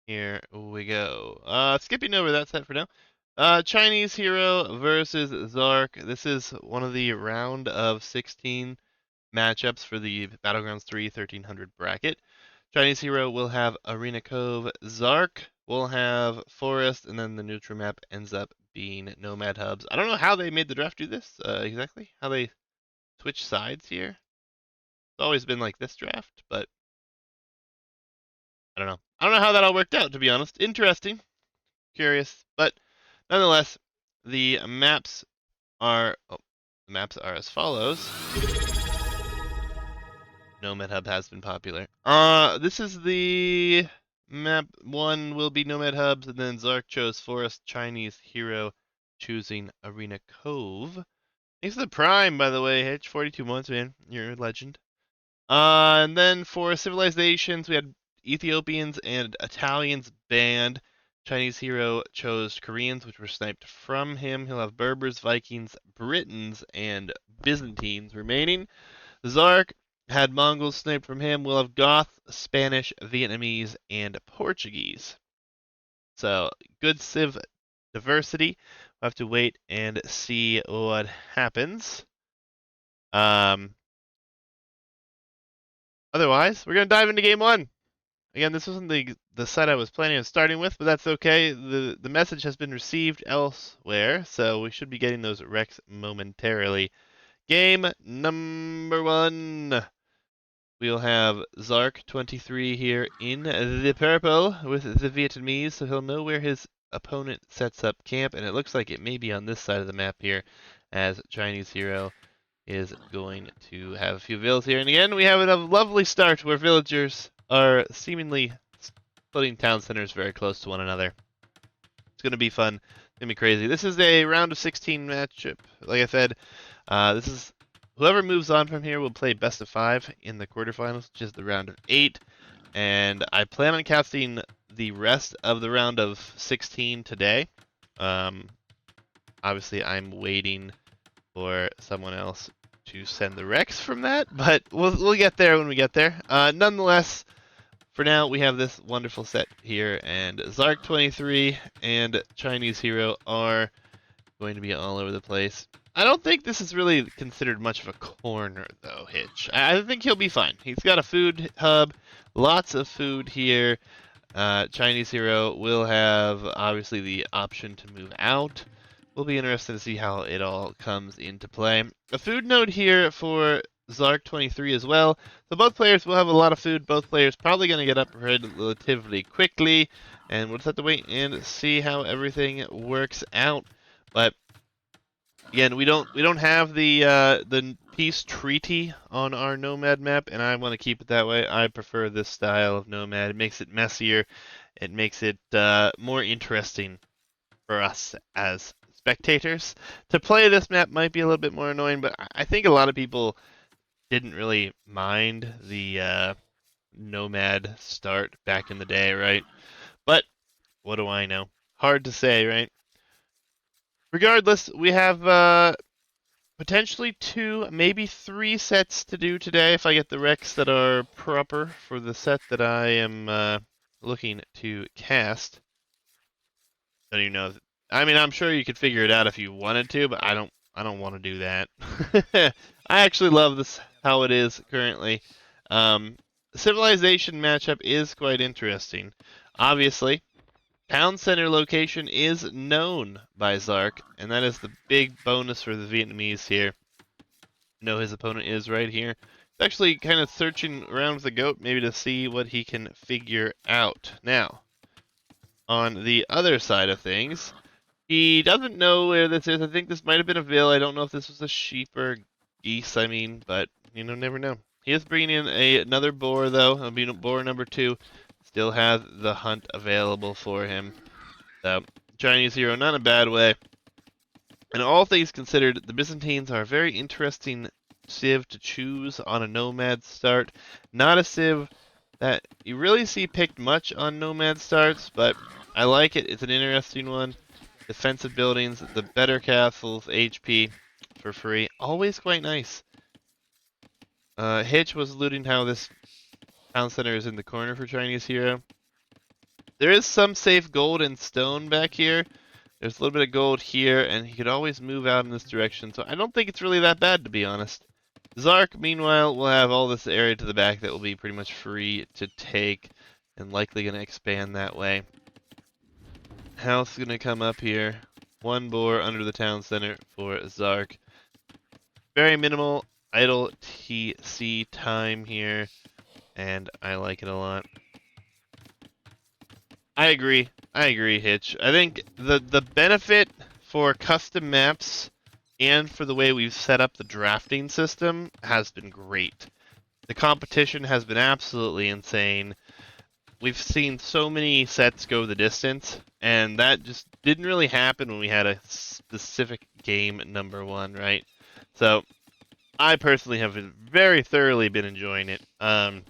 Here we go. Skipping over that set for now. Chinese Hero versus Zark. This is one of the round of 16 matchups for the Battlegrounds 3 1300 bracket. Chinese Hero will have Arena Cove. Zark will have Forest, and then the neutral map ends up being Nomad Hubs. I don't know how they made the draft do this exactly. How they switch sides here. It's always been like this draft, but I don't know. I don't know how that all worked out, to be honest. Interesting. Curious, but nonetheless, the maps are as follows. Nomad Hub has been popular. This is the map. One will be Nomad Hubs, and then Zark chose Forest. Chinese Hero choosing Arena Cove. Thanks for the Prime, by the way. Hitch 42 months, man. You're a legend. And then for civilizations, we had Ethiopians and Italians banned. Chinese Hero chose Koreans, which were sniped from him. He'll have Berbers, Vikings, Britons, and Byzantines remaining. Zark had Mongols sniped from him. We'll have Goth, Spanish, Vietnamese, and Portuguese. So, good civ diversity. We'll have to wait and see what happens. Otherwise, we're going to dive into game one. Again, this wasn't the set I was planning on starting with, but that's okay. The message has been received elsewhere, so we should be getting those recs momentarily. Game number one. We'll have Zark23 here in the purple with the Vietnamese, so he'll know where his opponent sets up camp, and it looks like it may be on this side of the map here, as Chinese Hero is going to have a few villas here. And again, we have a lovely start where villagers are seemingly splitting town centers very close to one another. It's going to be fun. It's going to be crazy. This is a round of 16 matchup. Like I said, this is whoever moves on from here will play best of 5 in the quarterfinals, which is the round of 8. And I plan on casting the rest of the round of 16 today. Obviously, I'm waiting for someone else to send the recs from that, but we'll get there when we get there. Nonetheless, for now we have this wonderful set here, and Zark23 and Chinese Hero are going to be all over the place. I don't think this is really considered much of a corner, though, Hitch. I think he'll be fine. He's got a food hub, lots of food here. Chinese Hero will have, obviously, the option to move out. Will be interested to see how it all comes into play. A food node here for Zark23 as well. So both players will have a lot of food. Both players probably going to get up relatively quickly. And we'll just have to wait and see how everything works out. But again, we don't have the peace treaty on our Nomad map, and I want to keep it that way. I prefer this style of Nomad. It makes it messier. It makes it more interesting for us as spectators. To play this map might be a little bit more annoying, but I think a lot of people didn't really mind the Nomad start back in the day, right? But what do I know? Hard to say, right? Regardless, we have potentially 2, maybe 3 sets to do today if I get the recs that are proper for the set that I am looking to cast. Don't even know. I mean, I'm sure you could figure it out if you wanted to, but I don't want to do that. I actually love this how it is currently. Civilization matchup is quite interesting. Obviously, town center location is known by Zark, and that is the big bonus for the Vietnamese here. Know his opponent is right here. He's actually kind of searching around with the goat, maybe to see what he can figure out. Now, on the other side of things, he doesn't know where this is. I think this might have been a vill. I don't know if this was a sheep or geese, I mean, but, you know, never know. He is bringing in another boar, though. It'll be boar number 2. Still has the hunt available for him. So, Chinese Hero, not in a bad way. And all things considered, the Byzantines are a very interesting civ to choose on a Nomad start. Not a civ that you really see picked much on Nomad starts, but I like it. It's an interesting one. Defensive buildings, the better castles, HP for free. Always quite nice. Hitch was alluding how this town center is in the corner for Chinese Hero. there is some safe gold and stone back here. There's a little bit of gold here, and he could always move out in this direction, so I don't think it's really that bad, to be honest. Zark, meanwhile, will have all this area to the back that will be pretty much free to take, and likely going to expand that way. House going to come up here. One boar under the town center for Zark. Very minimal idle TC time here, and I like it a lot. I agree, Hitch. I think the benefit for custom maps and for the way we've set up the drafting system has been great. The competition has been absolutely insane. We've seen so many sets go the distance, and that just didn't really happen when we had a specific game #1, right? So, I personally have very thoroughly been enjoying it. That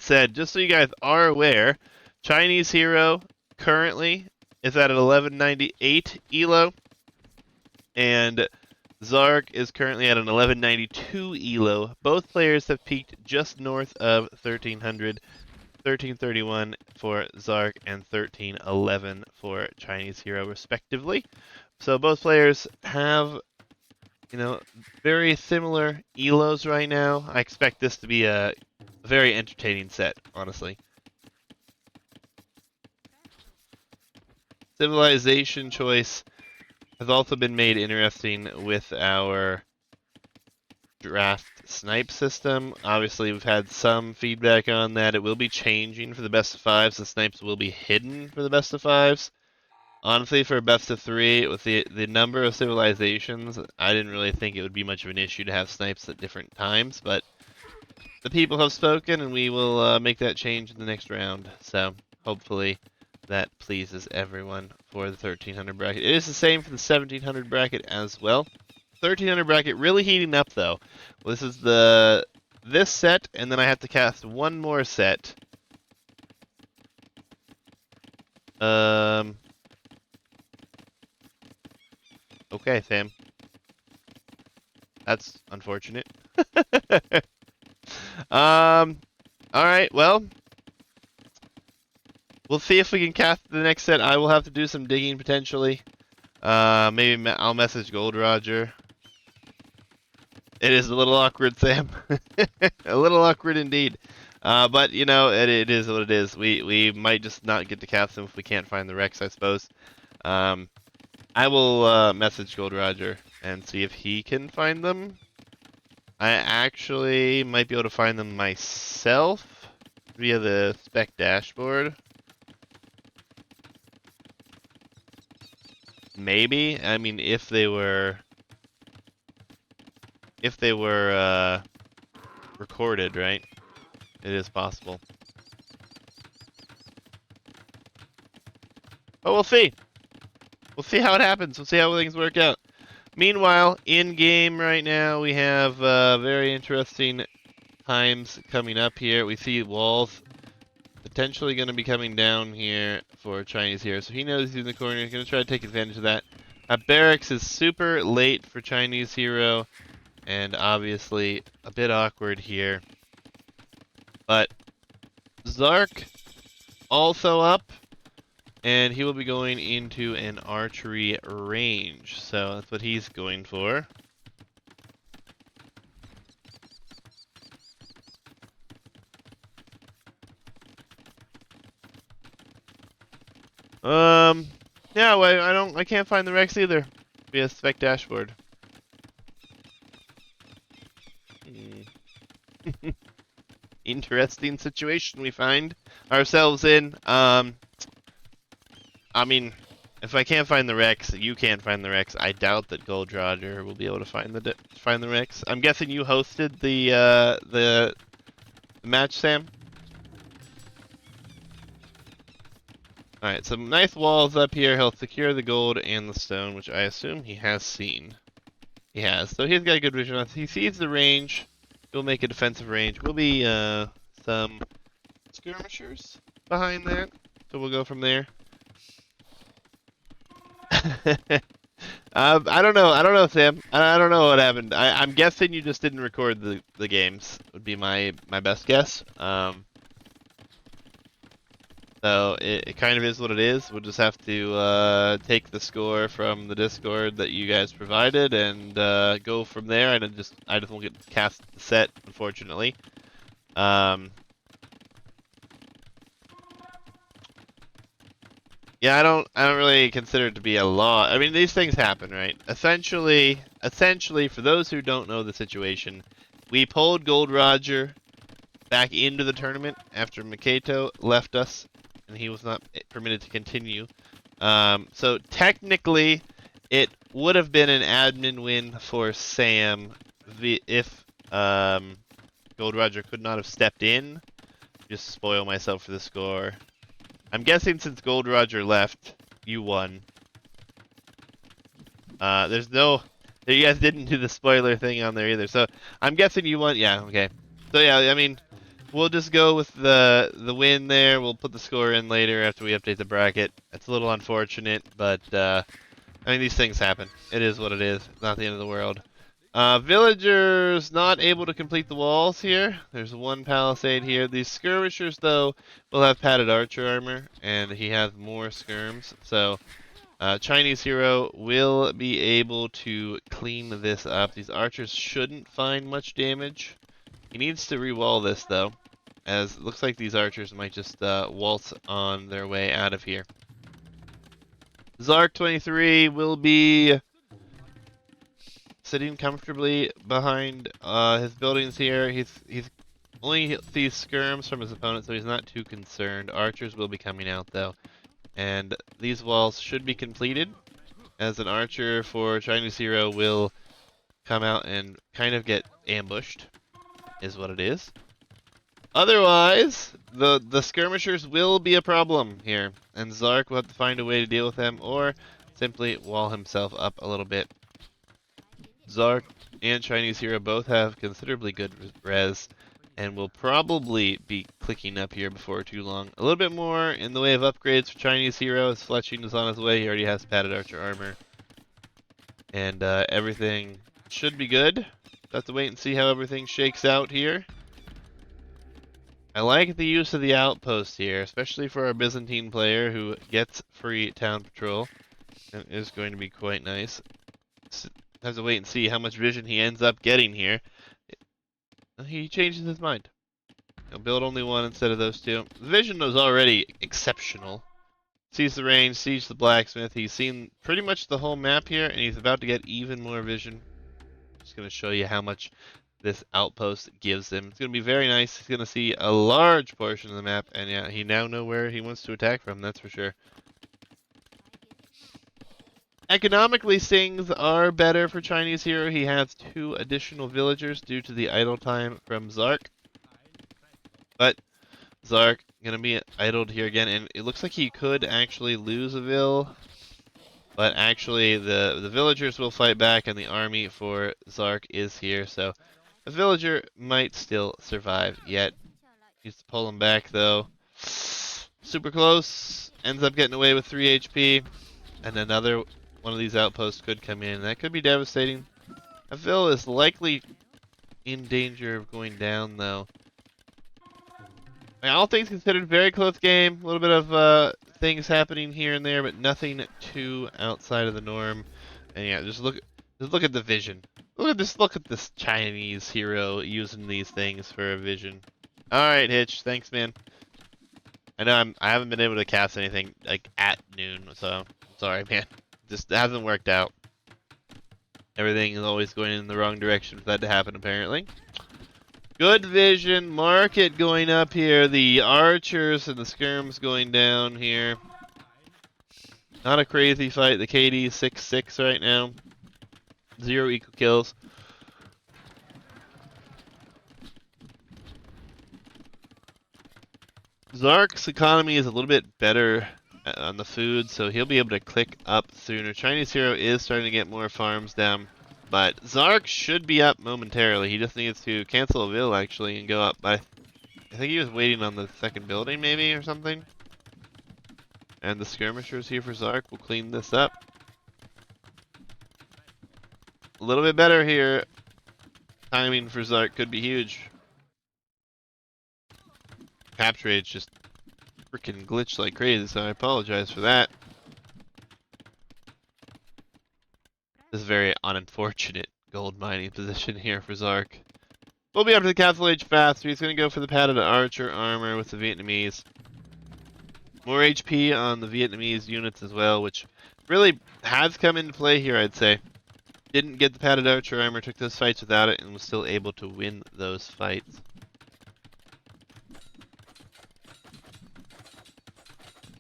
said, just so you guys are aware, Chinese Hero currently is at an 1198 elo, and Zark is currently at an 1192 elo. Both players have peaked just north of 1300, 1331 for Zark and 1311 for Chinese Hero, respectively. So both players have, very similar elos right now. I expect this to be a very entertaining set, honestly. Civilization choice has also been made interesting with our draft snipe system. Obviously, we've had some feedback on that. It will be changing for the best of fives. The snipes will be hidden for the best of fives. Honestly, for a best of 3, with the number of civilizations, I didn't really think it would be much of an issue to have snipes at different times, but the people have spoken, and we will make that change in the next round. So, hopefully, that pleases everyone for the 1300 bracket. It is the same for the 1700 bracket as well. 1300 bracket really heating up, though. Well, this is this set, and then I have to cast one more set. Okay, Sam. That's unfortunate. Alright, well. We'll see if we can cast the next set. I will have to do some digging, potentially. Maybe I'll message Gold Roger. It is a little awkward, Sam. A little awkward indeed. But, it is what it is. We might just not get to cast them if we can't find the Rex, I suppose. I will message Gold Roger and see if he can find them. I actually might be able to find them myself via the spec dashboard. Maybe. I mean, if they were recorded, right? It is possible. But we'll see. We'll see how it happens. We'll see how things work out. Meanwhile, in-game right now, we have very interesting times coming up here. We see walls potentially going to be coming down here for Chinese Hero. So he knows he's in the corner. He's going to try to take advantage of that. Barracks is super late for Chinese Hero, and obviously a bit awkward here. But Zark also up. And he will be going into an archery range. So that's what he's going for. Yeah, well, I can't find the Rex either via spec dashboard. Interesting situation we find ourselves in. I mean, if I can't find the Rex, you can't find the Rex. I doubt that Gold Roger will be able to find the Rex. I'm guessing you hosted the match, Sam. All right, some nice walls up here. He'll secure the gold and the stone, which I assume he has seen. He has, so he's got good vision on us. He sees the range. He'll make a defensive range. Will be some skirmishers behind that, so we'll go from there. I don't know, Sam. I don't know what happened. I'm guessing you just didn't record the games. Would be my best guess. So So it kind of is what it is. We'll just have to take the score from the Discord that you guys provided and go from there. And I just won't get cast the set, unfortunately. Yeah, I don't really consider it to be a law. I mean, these things happen, right? Essentially, for those who don't know the situation, we pulled Gold Roger back into the tournament after Mikato left us, and he was not permitted to continue. So technically, it would have been an admin win for Sam if Gold Roger could not have stepped in. Just spoil myself for the score. I'm guessing since Gold Roger left, you won. There's no... You guys didn't do the spoiler thing on there either, so I'm guessing you won. Yeah, okay. So yeah, I mean, we'll just go with the win there. We'll put the score in later after we update the bracket. It's a little unfortunate, but I mean, these things happen. It is what it is. It's not the end of the world. Villagers not able to complete the walls here. There's one palisade here. These skirmishers, though, will have padded archer armor, and he has more skirms. So Chinese hero will be able to clean this up. These archers shouldn't find much damage. He needs to re-wall this, though, as it looks like these archers might just waltz on their way out of here. Zark23 will be sitting comfortably behind his buildings here. He's only sees skirms from his opponent, so he's not too concerned. Archers will be coming out, though. And these walls should be completed, as an archer for Chinese hero will come out and kind of get ambushed, is what it is. Otherwise, the skirmishers will be a problem here, and Zark will have to find a way to deal with them, or simply wall himself up a little bit. Zark and Chinese hero both have considerably good res, and will probably be clicking up here before too long. A little bit more in the way of upgrades for Chinese hero, as Fletching is on his way. He already has padded archer armor. And everything should be good. Have to wait and see how everything shakes out here. I like the use of the outpost here, especially for our Byzantine player who gets free town patrol. It is going to be quite nice. Have to wait and see how much vision he ends up getting here. He changes his mind. He'll build only one instead of those two. The vision was already exceptional. Sees the range, sees the blacksmith. He's seen pretty much the whole map here, and he's about to get even more vision. Just going to show you how much this outpost gives him. It's going to be very nice. He's going to see a large portion of the map, and yeah, he now knows where he wants to attack from, that's for sure. Economically, things are better for Chinese hero. He has 2 additional villagers due to the idle time from Zark. But Zark gonna be idled here again, and it looks like he could actually lose a vill. But actually, the villagers will fight back, and the army for Zark is here. So a villager might still survive yet. Needs to pull him back though. Super close. Ends up getting away with 3 HP, and another one of these outposts could come in. That could be devastating. A vill is likely in danger of going down, though. I mean, all things considered, very close game. A little bit of things happening here and there, but nothing too outside of the norm. And yeah, just look at the vision. Look at this Chinese hero using these things for a vision. All right, Hitch. Thanks, man. I know I haven't been able to cast anything like at noon, so sorry, man. Just hasn't worked out. Everything is always going in the wrong direction for that to happen, apparently. Good vision. Market going up here. The archers and the skirms going down here. Not a crazy fight. The KD is 6-6 right now. 0 equal kills. Zark's economy is a little bit better on the food, so he'll be able to click up sooner. Chinese hero is starting to get more farms down, but Zark should be up momentarily. He just needs to cancel a vill actually and go up. I think he was waiting on the second building maybe or something. And the skirmishers here for Zark will clean this up. A little bit better here. Timing for Zark could be huge. Capture rate's just freaking glitched like crazy, so I apologize for that. This is a very unfortunate gold mining position here for Zark. We'll be up to the Castle Age faster. He's going to go for the padded archer armor with the Vietnamese. More HP on the Vietnamese units as well, which really has come into play here, I'd say. Didn't get the padded archer armor, took those fights without it, and was still able to win those fights.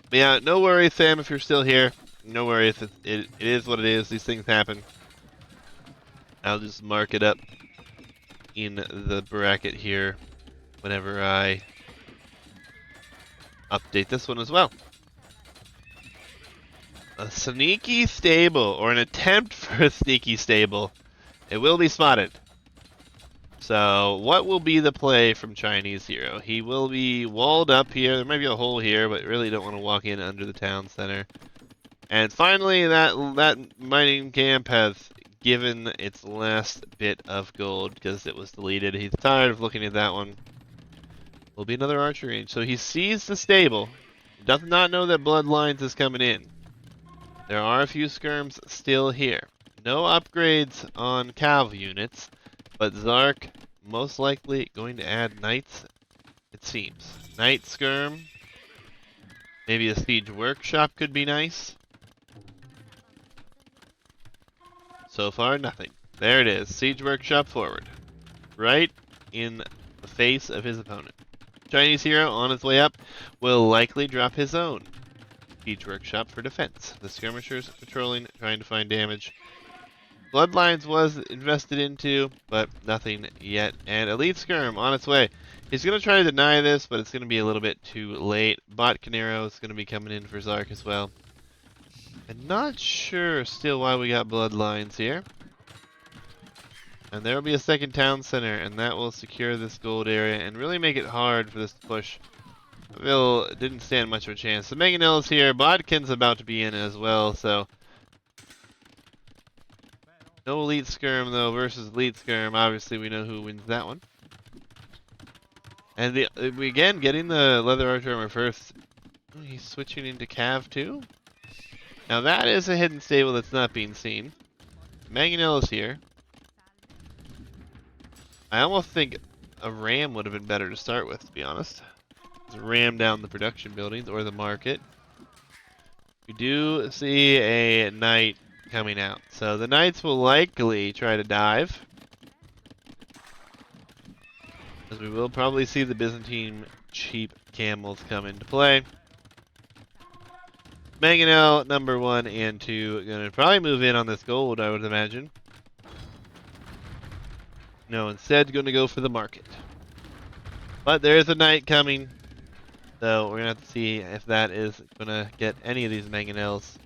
But yeah, no worries, Sam, if you're still here. No worries, it is what it is. These things happen. I'll just mark it up in the bracket here whenever I update this one as well. A sneaky stable, or an attempt for a sneaky stable. It will be spotted. So, what will be the play from ChineseHero? He will be walled up here. There might be a hole here, but really don't want to walk in under the town center. And finally, that mining camp has given its last bit of gold because it was deleted. He's tired of looking at that one. Will be another archer range. So he sees the stable. Does not know that Bloodlines is coming in. There are a few skirms still here. No upgrades on cav units, but Zark most likely going to add knights, it seems. Knight skirm. Maybe a siege workshop could be nice. So far, nothing. There it is. Siege workshop forward. Right in the face of his opponent. ChineseHero on his way up will likely drop his own siege workshop for defense. The skirmishers patrolling, trying to find damage. Bloodlines was invested into, but nothing yet. And Elite Skirm on its way. He's going to try to deny this, but it's going to be a little bit too late. Bot Canero is going to be coming in for Zark as well. I'm not sure still why we got Bloodlines here. And there will be a second town center, and that will secure this gold area and really make it hard for this to push. Bill didn't stand much of a chance. The Mangonel is here. Bodkin's about to be in as well, so... No Elite Skirm, though, versus Elite Skirm. Obviously, we know who wins that one. And again, getting the Leather Archer armor first. Oh, he's switching into Cav, too? Now, that is a hidden stable that's not being seen. Mangonel is here. I almost think a ram would have been better to start with, to be honest. To ram down the production buildings or the market. We do see a knight coming out. So the knights will likely try to dive. As we will probably see the Byzantine cheap camels come into play. Mangonel, number 1 and 2, going to probably move in on this gold, I would imagine. No, instead going to go for the market. But there is a knight coming. So we're going to have to see if that is going to get any of these Mangonels.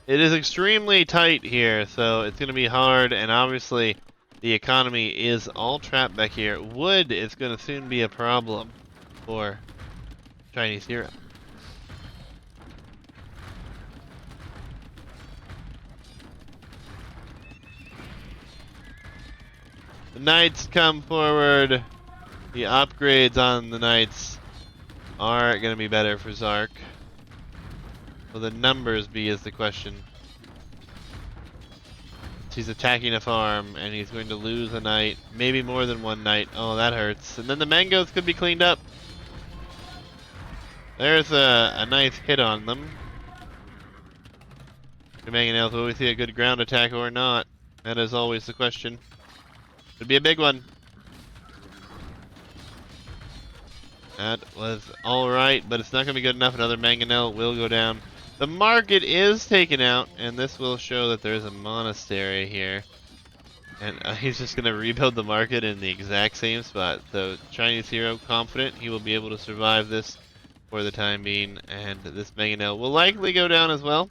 It is extremely tight here, so it's going to be hard, and obviously the economy is all trapped back here. Wood is going to soon be a problem for ChineseHero. The knights come forward. The upgrades on the knights are going to be better for Zark. Will the numbers be is the question. He's attacking a farm, and he's going to lose a knight. Maybe more than one knight. Oh, that hurts. And then the mangoes could be cleaned up. There's a nice hit on them. The mangonels, will we see a good ground attack or not? That is always the question. Could be a big one. That was alright, but it's not going to be good enough. Another mangonel will go down. The market is taken out, and this will show that there's a monastery here. And he's just going to rebuild the market in the exact same spot. So ChineseHero confident he will be able to survive this for the time being. And this mangonel will likely go down as well.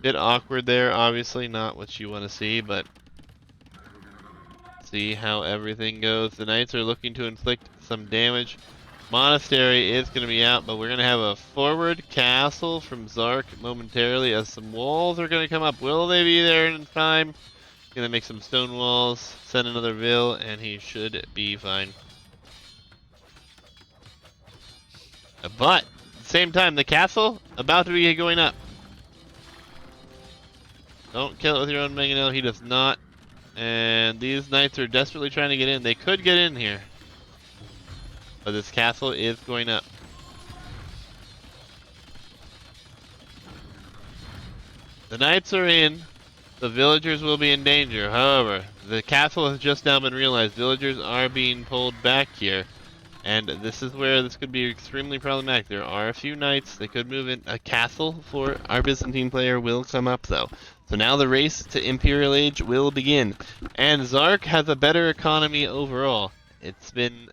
Bit awkward there, obviously. Not what you want to see, but... see how everything goes. The knights are looking to inflict some damage. Monastery is going to be out, but we're going to have a forward castle from Zark momentarily as some walls are going to come up. Will they be there in time? Going to make some stone walls, send another vill, and he should be fine. But at the same time, the castle about to be going up. Don't kill it with your own mangonel. He does not. And these knights are desperately trying to get in. They could get in here. But this castle is going up. The knights are in. The villagers will be in danger. However, the castle has just now been realized. Villagers are being pulled back here. And this is where this could be extremely problematic. There are a few knights that could move in. A castle for our Byzantine player will come up, though. So now the race to Imperial Age will begin. And Zark has a better economy overall. It's been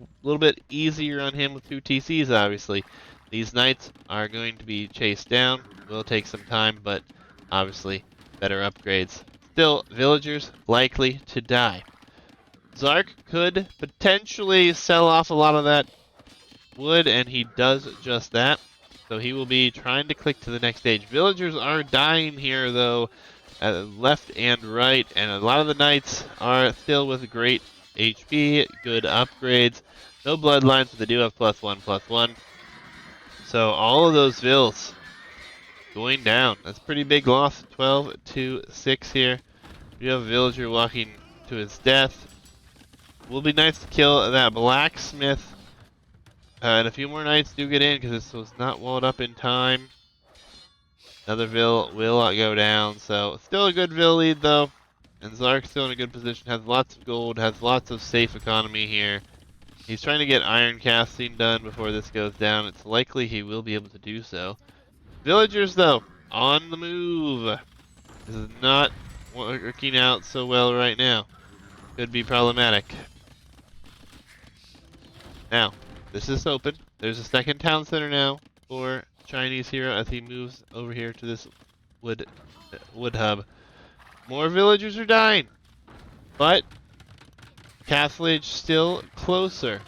a little bit easier on him with 2 TCs, obviously. These knights are going to be chased down. Will take some time, but obviously better upgrades. Still, villagers likely to die. Zark could potentially sell off a lot of that wood, and he does just that. So he will be trying to click to the next stage. Villagers are dying here, though, left and right, and a lot of the knights are still with great HP, good upgrades. No bloodlines, but they do have +1/+1. So all of those vills going down. That's a pretty big loss. 12-6 here. You have a villager walking to his death. Will be nice to kill that blacksmith. And a few more knights do get in because this was not walled up in time. Another vill will go down. So still a good vill lead though. And Zark's still in a good position. Has lots of gold. Has lots of safe economy here. He's trying to get iron casting done before this goes down. It's likely he will be able to do so. Villagers though, on the move. This is not working out so well right now. Could be problematic. Now, this is open. There's a second town center now for ChineseHero as he moves over here to this wood hub. More villagers are dying, but Castle Age still closer.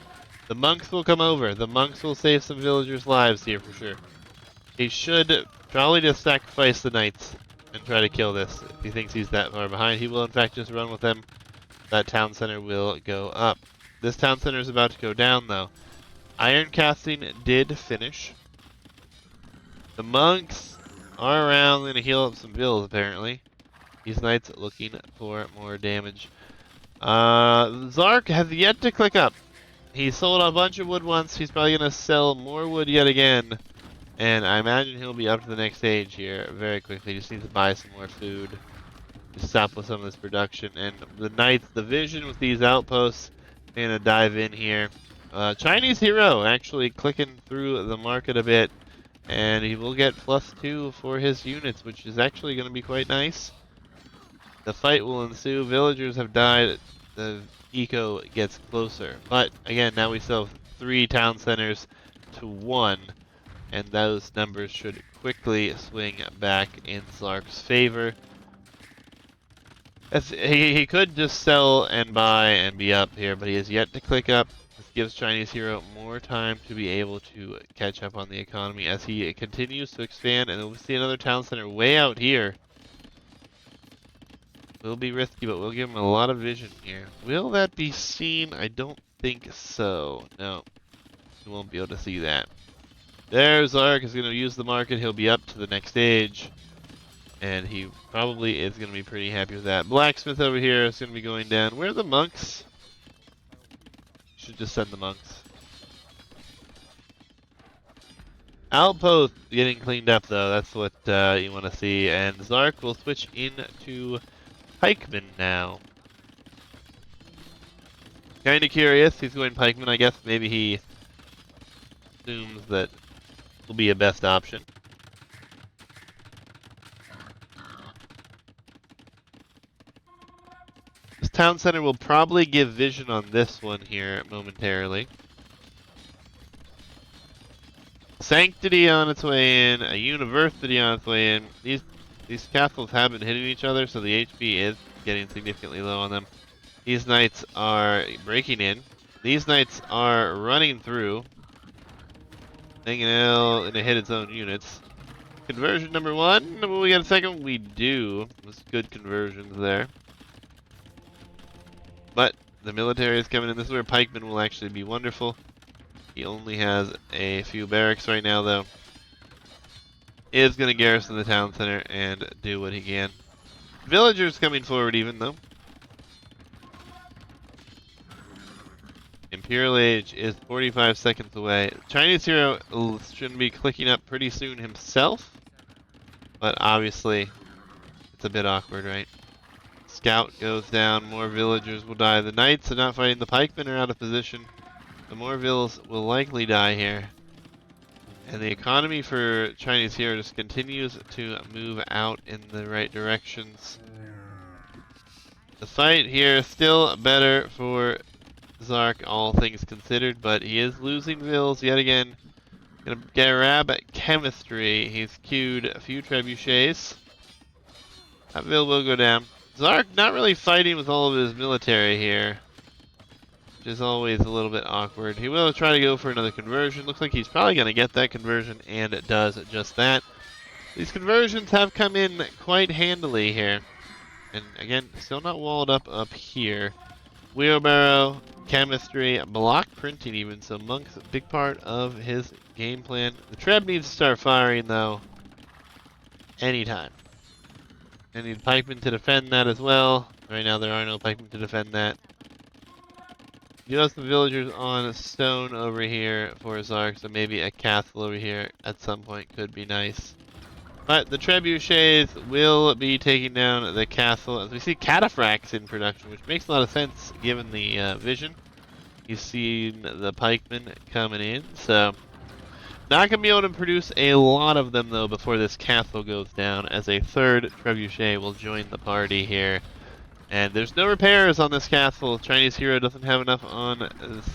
The monks will come over. The monks will save some villagers' lives here for sure. He should probably just sacrifice the knights and try to kill this. If he thinks he's that far behind, he will in fact just run with them. That town center will go up. This town center is about to go down though. Iron casting did finish. The monks are around, going to heal up some vills apparently. These knights looking for more damage. Zark has yet to click up. He sold a bunch of wood once. He's probably going to sell more wood yet again. And I imagine he'll be up to the next stage here very quickly. Just needs to buy some more food to stop with some of this production. And the knights, the vision with these outposts, going to dive in here. ChineseHero actually clicking through the market a bit. And he will get +2 for his units, which is actually going to be quite nice. The fight will ensue. Villagers have died. The eco gets closer. But again, now we still have 3 town centers to 1. And those numbers should quickly swing back in Zark's favor. He could just sell and buy and be up here, but he has yet to click up. This gives ChineseHero more time to be able to catch up on the economy as he continues to expand. And we'll see another town center way out here. Will be risky, but we'll give him a lot of vision here. Will that be seen? I don't think so. No, you won't be able to see that. There's Zark is going to use the market. He'll be up to the next stage. And he probably is going to be pretty happy with that. Blacksmith over here is going to be going down. Where are the monks? Should just send the monks. Outpost getting cleaned up though. That's what you want to see. And Zark will switch into pikeman now. Kind of curious. He's going pikeman. I guess maybe he assumes that will be a best option. This town center will probably give vision on this one here momentarily. Sanctity on its way in, a university on its way in. These castles have been hitting each other, so the HP is getting significantly low on them. These knights are breaking in. These knights are running through. Mangonel and it hit its own units. Conversion number 1. Will we get a second? We do. There's good conversions there. But the military is coming in. This is where pikemen will actually be wonderful. He only has a few barracks right now, though. Is going to garrison the town center and do what he can. Villagers coming forward even, though. Imperial Age is 45 seconds away. Chinese Hero shouldn't be clicking up pretty soon himself. But obviously, it's a bit awkward, right? Scout goes down, more villagers will die. The knights are not fighting. The pikemen are out of position. The more vills will likely die here. And the economy for Chinese Hero just continues to move out in the right directions. The fight here is still better for Zark, all things considered, but he is losing vills yet again. Gonna grab chemistry. He's queued a few trebuchets. That vill will go down. Zark not really fighting with all of his military here, which is always a little bit awkward. He will try to go for another conversion. Looks like he's probably going to get that conversion, and it does just that. These conversions have come in quite handily here. And again, still not walled up here. Wheelbarrow, chemistry, block printing even, so Monk's a big part of his game plan. The Treb needs to start firing, though, anytime. I need pikemen to defend that as well. Right now there are no pikemen to defend that. You have some villagers on stone over here for Zark, so maybe a castle over here at some point could be nice. But the trebuchets will be taking down the castle as we see cataphracts in production, which makes a lot of sense given the vision. You've seen the pikemen coming in, so not going to be able to produce a lot of them though before this castle goes down, as a third trebuchet will join the party here. And there's no repairs on this castle. Chinese Hero doesn't have enough on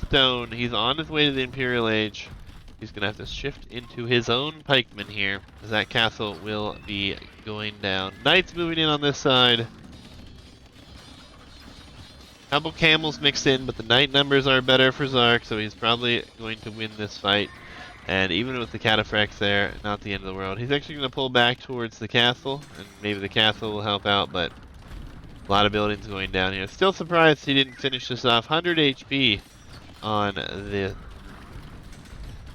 stone. He's on his way to the Imperial Age. He's going to have to shift into his own pikemen here, as that castle will be going down. Knights moving in on this side. Couple camels mixed in, but the knight numbers are better for Zark, so he's probably going to win this fight. And even with the cataphracts there, not the end of the world. He's actually going to pull back towards the castle, and maybe the castle will help out, but a lot of buildings going down here. Still surprised he didn't finish this off. 100 HP on the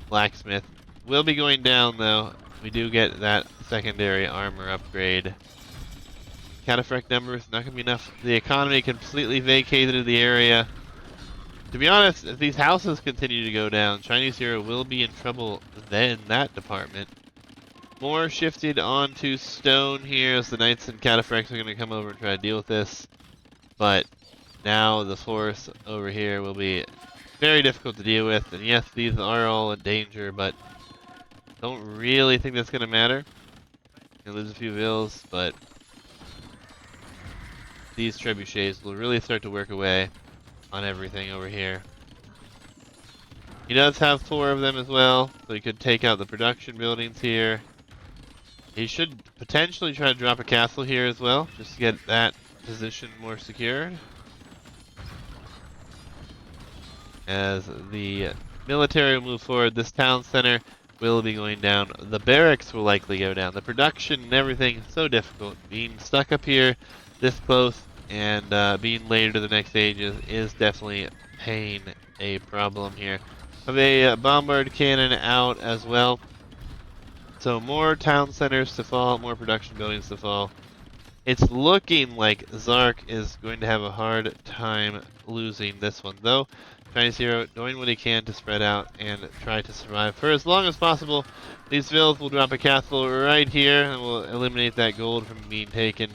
blacksmith. Will be going down though. We do get that secondary armor upgrade. Cataphract numbers not going to be enough. The economy completely vacated the area. To be honest, if these houses continue to go down, Chinese Hero will be in trouble then in that department. More shifted onto stone here as the knights and cataphracts are going to come over and try to deal with this. But now the force over here will be very difficult to deal with. And yes, these are all in danger, but don't really think that's going to matter. You'll lose a few vills, but these trebuchets will really start to work away on everything over here. He does have 4 of them as well, so he could take out the production buildings here. He should potentially try to drop a castle here as well, just to get that position more secured. As the military will move forward, this town center will be going down. The barracks will likely go down. The production and everything, so difficult. Being stuck up here this close and being later to the next stage is definitely a problem here. Have a bombard cannon out as well. So more town centers to fall, more production buildings to fall. It's looking like Zark is going to have a hard time losing this one, though. Chinese Hero doing what he can to spread out and try to survive for as long as possible. These vills will drop a castle right here and will eliminate that gold from being taken.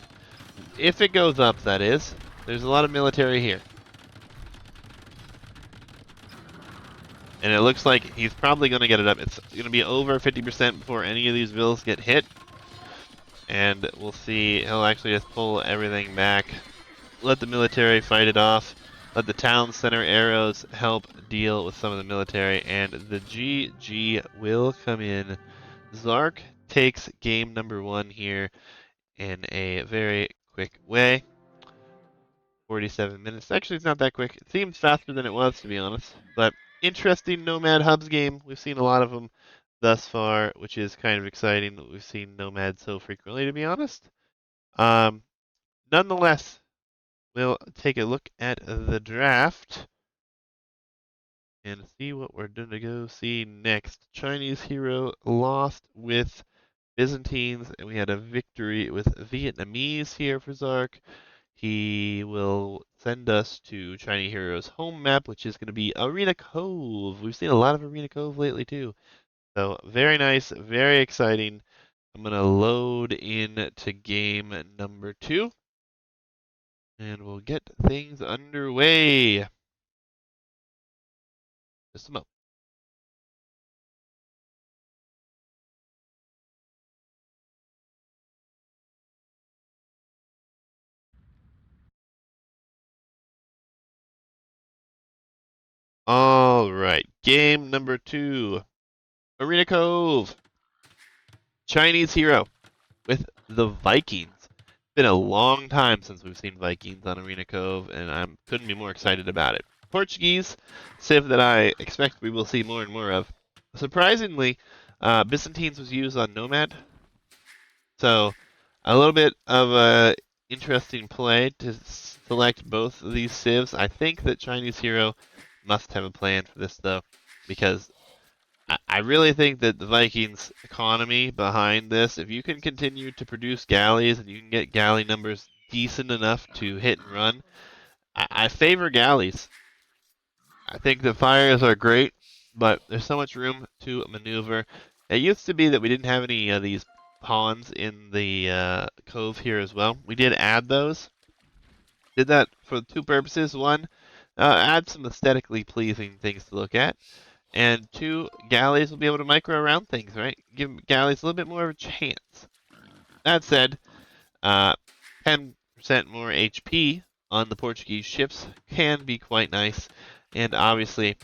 If it goes up, that is. There's a lot of military here. And it looks like he's probably going to get it up. It's going to be over 50% before any of these vills get hit. And we'll see, he'll actually just pull everything back. Let the military fight it off. Let the town center arrows help deal with some of the military. And the GG will come in. Zark takes game number 1 here in a very quick way. 47 minutes. Actually, it's not that quick. It seems faster than it was, to be honest. But interesting Nomad Hubs game. We've seen a lot of them thus far, which is kind of exciting that we've seen Nomad so frequently, to be honest. Nonetheless, we'll take a look at the draft. and see what we're going to go see next. Chinese hero lost with Byzantines, and we had a victory with Vietnamese here for Zark. He will send us to Chinese Hero's home map, which is going to be Arena Cove. We've seen a lot of Arena Cove lately, too. So, very nice, very exciting. I'm going to load in to game number 2, and we'll get things underway. Just a moment. All right, game number 2, Arena Cove, Chinese Hero with the Vikings. It's been a long time since we've seen Vikings on Arena Cove, and I couldn't be more excited about it. Portuguese, civ that I expect we will see more and more of. Surprisingly, Byzantines was used on Nomad, so a little bit of a interesting play to select both of these civs. I think that Chinese Hero must have a plan for this, though, because I really think that the Vikings' economy behind this, if you can continue to produce galleys and you can get galley numbers decent enough to hit and run, I favor galleys. I think the fires are great, but there's so much room to maneuver. It used to be that we didn't have any of these pawns in the cove here as well. We did add those. Did that for two purposes. One, add some aesthetically pleasing things to look at. And 2, galleys will be able to micro around things, right? Give galleys a little bit more of a chance. That said, 10% more HP on the Portuguese ships can be quite nice. And obviously,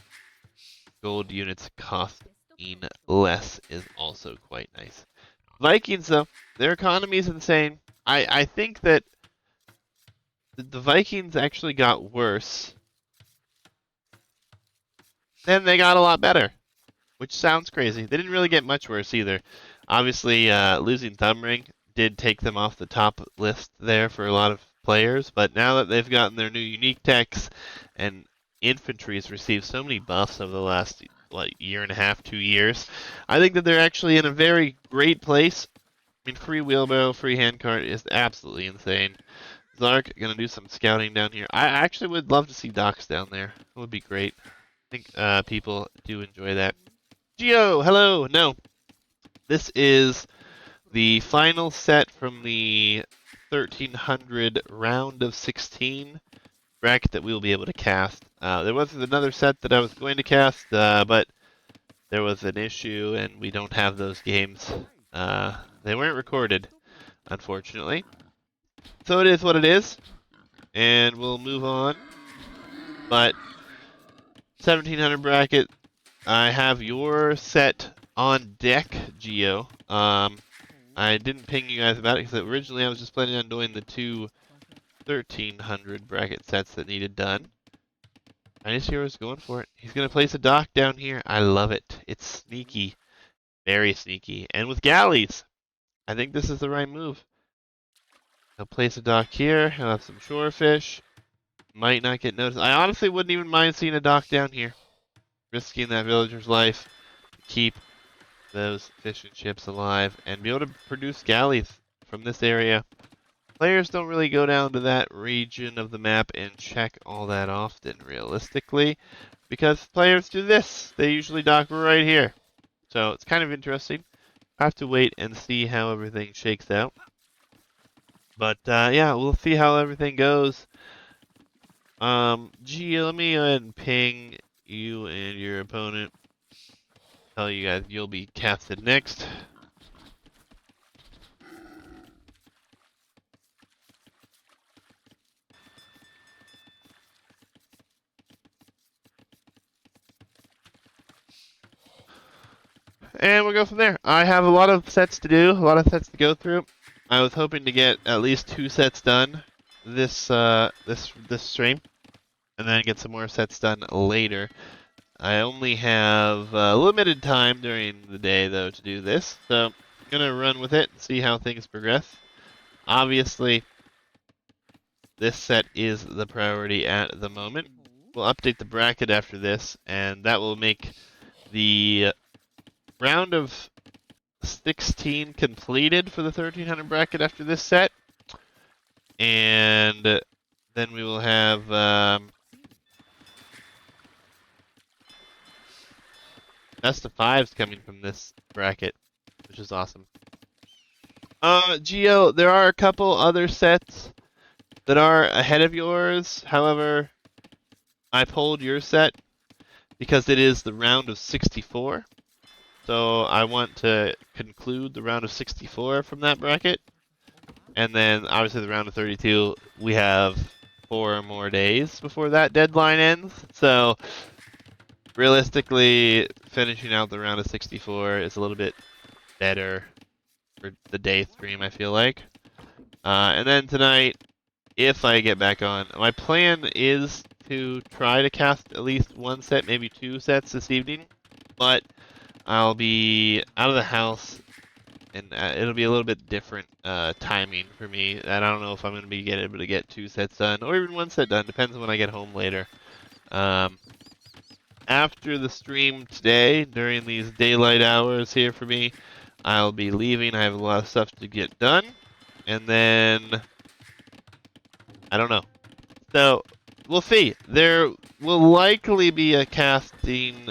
gold units costing less is also quite nice. Vikings, though, their economy is insane. I think that the Vikings actually got worse. Then they got a lot better, which sounds crazy. They didn't really get much worse either. Obviously, losing Thumbring did take them off the top list there for a lot of players, but now that they've gotten their new unique techs and infantry has received so many buffs over the last year and a half, 2 years, I think that they're actually in a very great place. I mean, free wheelbarrow, free handcart is absolutely insane. Zark gonna do some scouting down here. I actually would love to see docks down there. It would be great. I think people do enjoy that. Geo, hello. No, this is the final set from the 1300 round of 16 bracket that we will be able to cast. There was another set that I was going to cast, but there was an issue and we don't have those games. They weren't recorded, unfortunately. So it is what it is, and we'll move on. But 1700 bracket, I have your set on deck, Geo. I didn't ping you guys about it because originally I was just planning on doing the 2 1300 bracket sets that needed done. ChineseHero's going for it. He's going to place a dock down here. I love it. It's sneaky. Very sneaky. And with galleys, I think this is the right move. He'll place a dock here. He'll have some shorefish. Might not get noticed. I honestly wouldn't even mind seeing a dock down here. Risking that villager's life to keep those fishing ships alive and be able to produce galleys from this area. Players don't really go down to that region of the map and check all that often, realistically, because players do this. They usually dock right here. So it's kind of interesting. I have to wait and see how everything shakes out. But yeah, we'll see how everything goes. Gee, let me go ahead and ping you and your opponent. Tell you guys you'll be casted next. And we'll go from there. I have a lot of sets to do, a lot of sets to go through. I was hoping to get at least 2 sets done this stream, and then get some more sets done later. I only have limited time during the day though to do this, so I'm gonna run with it and see how things progress. Obviously, this set is the priority at the moment. we'll update the bracket after this, and that will make the round of 16 completed for the 1300 bracket after this set. And then we will have best of fives coming from this bracket, which is awesome. Geo, there are a couple other sets that are ahead of yours. However, I pulled your set because it is the round of 64. So I want to conclude the round of 64 from that bracket. And then obviously the round of 32, we have 4 more days before that deadline ends. So realistically, finishing out the round of 64 is a little bit better for the day stream, I feel like. And then tonight, if I get back on, my plan is to try to cast at least one set, maybe 2 sets this evening. But I'll be out of the house, and it'll be a little bit different timing for me. And I don't know if I'm going to be able to get 2 sets done, or even 1 set done. Depends on when I get home later. After the stream today, during these daylight hours here for me, I'll be leaving. I have a lot of stuff to get done. And then, I don't know. So, we'll see. There will likely be a casting.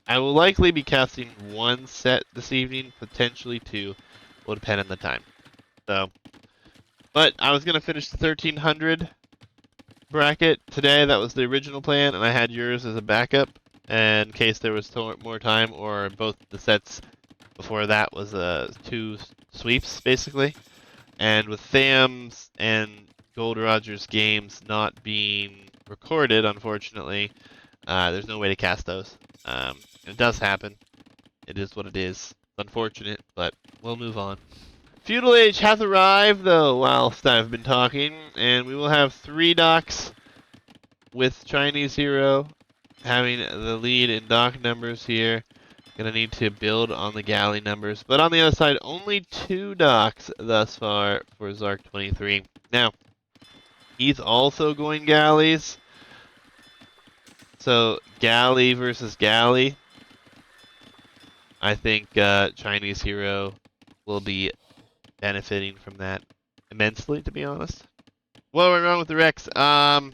I will likely be casting 1 set this evening, potentially 2. Will depend on the time. So, but I was going to finish the 1300 bracket today. That was the original plan, and I had yours as a backup in case there was more time, or both the sets before that was 2 sweeps, basically. And with Tham's and Gold Roger's games not being recorded, unfortunately, there's no way to cast those. It does happen. It is what it is. It's unfortunate, but we'll move on. Feudal Age has arrived, though, whilst I've been talking, and we will have 3 docks with ChineseHero having the lead in dock numbers here. Gonna need to build on the galley numbers, but on the other side, only 2 docks thus far for Zark23. Now, he's also going galleys, so galley versus galley. I think ChineseHero will be benefiting from that immensely, to be honest. What went wrong with the Rex? I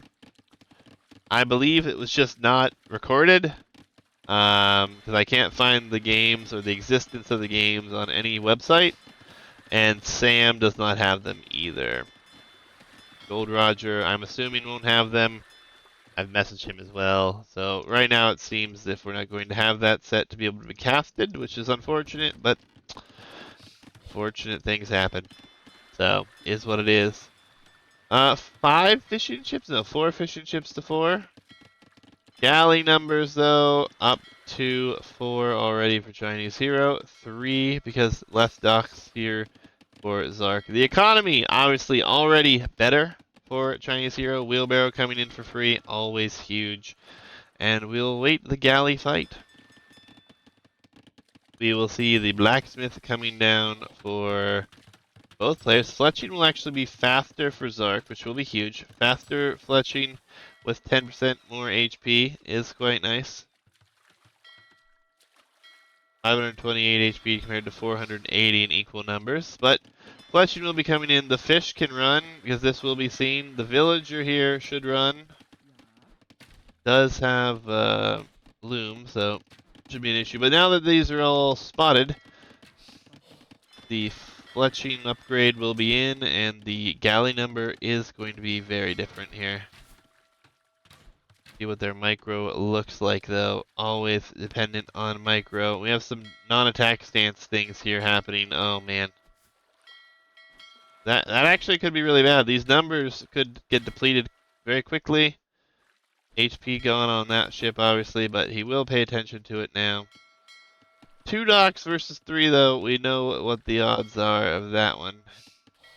believe it was just not recorded. Because I can't find the games or the existence of the games on any website. And Sam does not have them either. Gold Roger, I'm assuming won't have them. I've messaged him as well. So right now it seems as if we're not going to have that set to be able to be casted, which is unfortunate, but fortunate things happen. So, is what it is. 5 fishing ships? No, 4 fishing ships to 4. Galley numbers, though, up to 4 already for ChineseHero. 3 because less docks here for Zark. The economy, obviously, already better for ChineseHero. Wheelbarrow coming in for free, always huge. And we'll wait the galley fight. We will see the blacksmith coming down for both players. Fletching will actually be faster for Zark, which will be huge. Faster fletching with 10% more HP is quite nice. 528 HP compared to 480 in equal numbers. But fletching will be coming in. The fish can run because this will be seen. The villager here should run. Does have loom, so should be an issue. But now that these are all spotted, the fletching upgrade will be in, and the galley number is going to be very different here. See what their micro looks like, though. Always dependent on micro. We have some non-attack stance things here happening. Oh, man. That actually could be really bad. These numbers could get depleted very quickly. HP going on that ship, obviously, but he will pay attention to it now. 2 docks versus 3, though. We know what the odds are of that one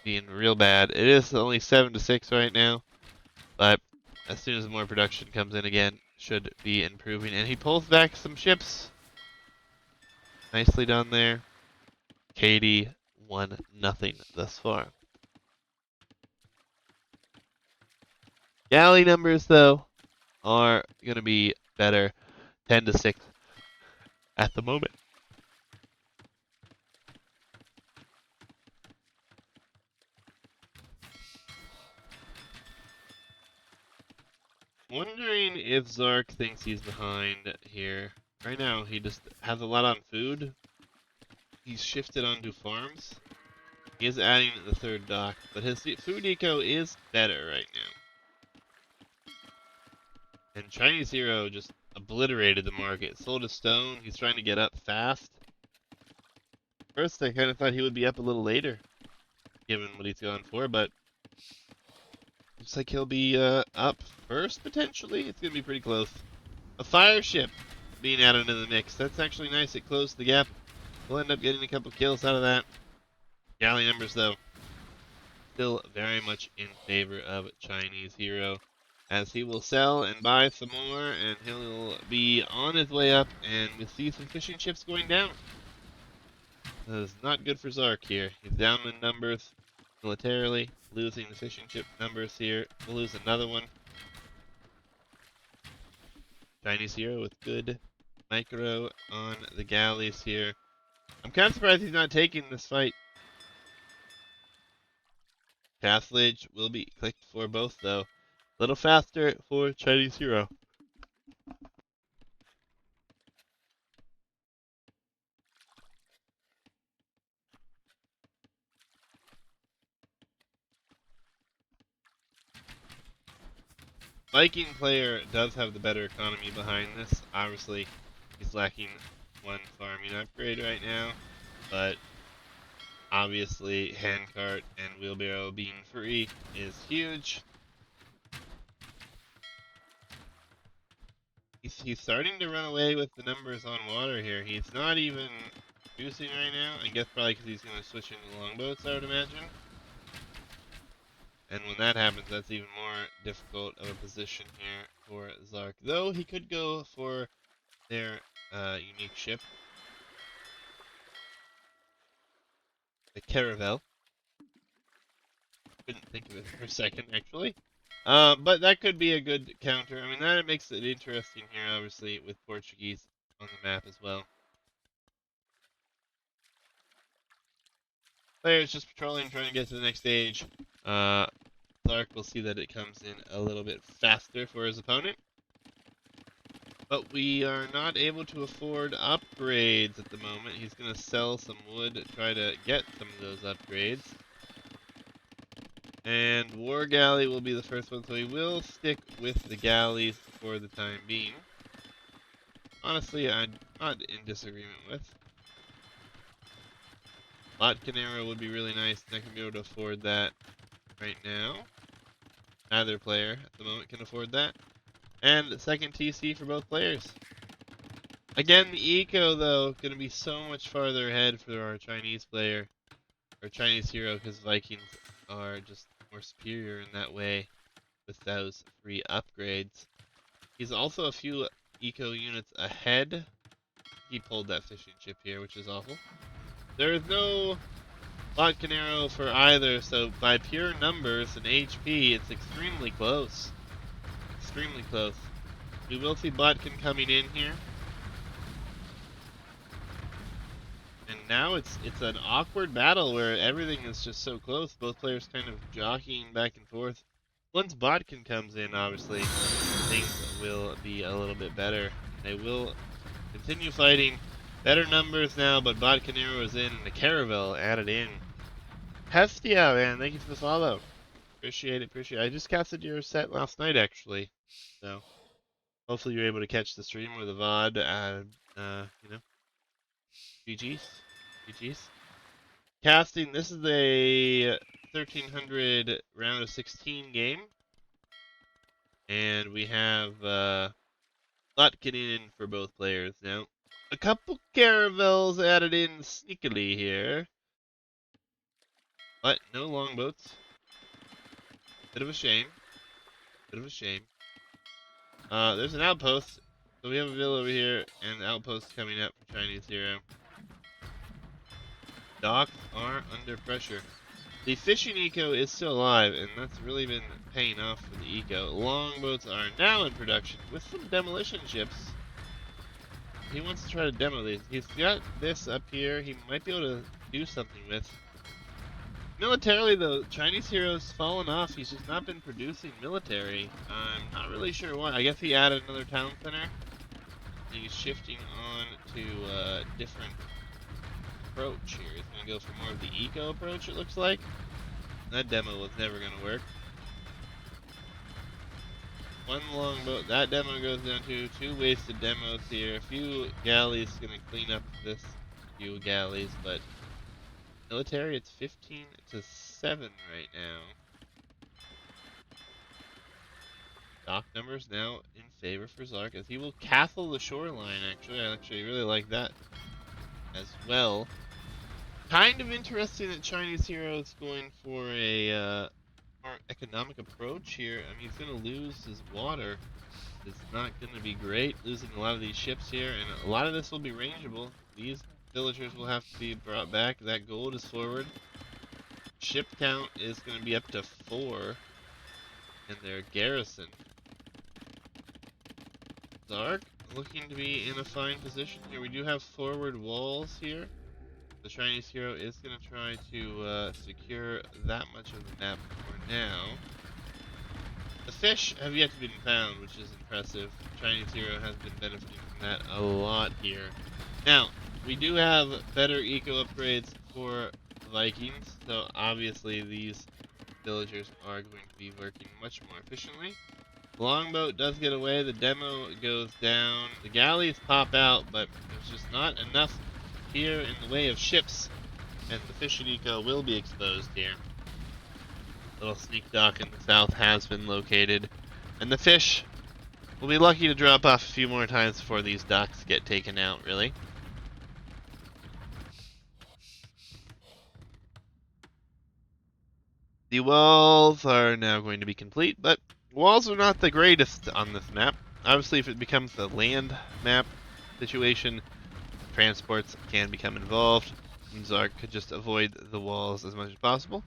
being real bad. It is only 7-6 right now, but as soon as more production comes in again, should be improving. And he pulls back some ships. Nicely done there. Katie 1-0 thus far. Galley numbers, though. are going to be better 10 to 6 at the moment. Wondering if Zark thinks he's behind here. Right now, he just has a lot on food. He's shifted onto farms. He is adding the third dock, but his food eco is better right now. And ChineseHero just obliterated the market. Sold a stone. He's trying to get up fast. First, I kind of thought he would be up a little later, given what he's going for, but looks like he'll be up first, potentially. It's going to be pretty close. A fire ship being added into the mix. That's actually nice. It closed the gap. We'll end up getting a couple kills out of that. Galley numbers, though, still very much in favor of ChineseHero, as he will sell and buy some more, and he'll be on his way up, and we'll see some fishing ships going down. That is not good for Zark here. He's down in numbers militarily, losing the fishing ship numbers here. We'll lose another one. ChineseHero with good micro on the galleys here. I'm kind of surprised he's not taking this fight. Castlage will be clicked for both, though. A little faster for ChineseHero. Viking player does have the better economy behind this. Obviously, he's lacking one farming upgrade right now, but obviously handcart and wheelbarrow being free is huge. He's starting to run away with the numbers on water here. He's not even producing right now. I guess probably because he's going to switch into longboats, I would imagine. And when that happens, that's even more difficult of a position here for Zark. Though he could go for their unique ship, the Caravel. Couldn't think of it for a second, actually. But that could be a good counter. I mean, that makes it interesting here, obviously, with Portuguese on the map as well. Players just patrolling, trying to get to the next stage. Zark will see that it comes in a little bit faster for his opponent. But we are not able to afford upgrades at the moment. He's going to sell some wood to try to get some of those upgrades. And War Galley will be the first one, so he will stick with the galleys for the time being. Honestly, I'm not in disagreement with. Botcanero would be really nice. Not going to be able to afford that right now. Neither player at the moment can afford that. And the second TC for both players. Again, the eco, though, going to be so much farther ahead for our Chinese player, or ChineseHero, because Vikings are just more superior in that way with those free upgrades. He's also a few eco units ahead. He pulled that fishing ship here, which is awful. There is no Botcanero for either, so by pure numbers and HP, it's extremely close. Extremely close. We will see Botkin coming in here. And now it's an awkward battle where everything is just so close. Both players kind of jockeying back and forth. Once Botkin comes in, obviously, things will be a little bit better. They will continue fighting. Better numbers now, but Botcanero is in. The Caravel added in. Hestia, man, thank you for the follow. Appreciate it, appreciate it. I just casted your set last night, actually. So, hopefully you're able to catch the stream or the VOD. You know, GG's. GG's. Casting, this is a 1300 round of 16 game. And we have Lotkin in for both players now. A couple caravels added in sneakily here. But no longboats. Bit of a shame. Bit of a shame. There's an outpost. So we have a villa over here and an outpost coming up for ChineseHero. Docks are under pressure. The fishing eco is still alive, and that's really been paying off for the eco. Longboats are now in production with some demolition ships. He wants to try to demo these. He's got this up here he might be able to do something with. Militarily, though, Chinese hero's fallen off. He's just not been producing military. I'm not really sure why. I guess he added another town center. He's shifting on to a different approach here. He's going to go for more of the eco approach, it looks like. That demo was never going to work. One longboat. That demo goes down to 2 wasted demos here. A few galleys going to clean up this few galleys, but military, it's 15 to 7 right now. Dock numbers now in favor for Zark, as he will castle the shoreline, actually. I actually really like that as well. Kind of interesting that Chinese Hero is going for a more economic approach here. I mean, he's going to lose his water. It's not going to be great, losing a lot of these ships here, and a lot of this will be rangeable. These villagers will have to be brought back. That gold is forward. Ship count is going to be up to 4 in their garrison. Zark looking to be in a fine position here. We do have forward walls here. The Chinese hero is going to try to secure that much of the map for now. The fish have yet to be found, which is impressive. Chinese hero has been benefiting from that a lot here. Now, we do have better eco upgrades for Vikings, so obviously these villagers are going to be working much more efficiently. The longboat does get away, the demo goes down, the galleys pop out, but there's just not enough here in the way of ships, and the fishing eco will be exposed here. Little sneak dock in the south has been located, and the fish will be lucky to drop off a few more times before these docks get taken out, really. The walls are now going to be complete, but walls are not the greatest on this map. Obviously, if it becomes a land map situation, transports can become involved, and Zark could just avoid the walls as much as possible.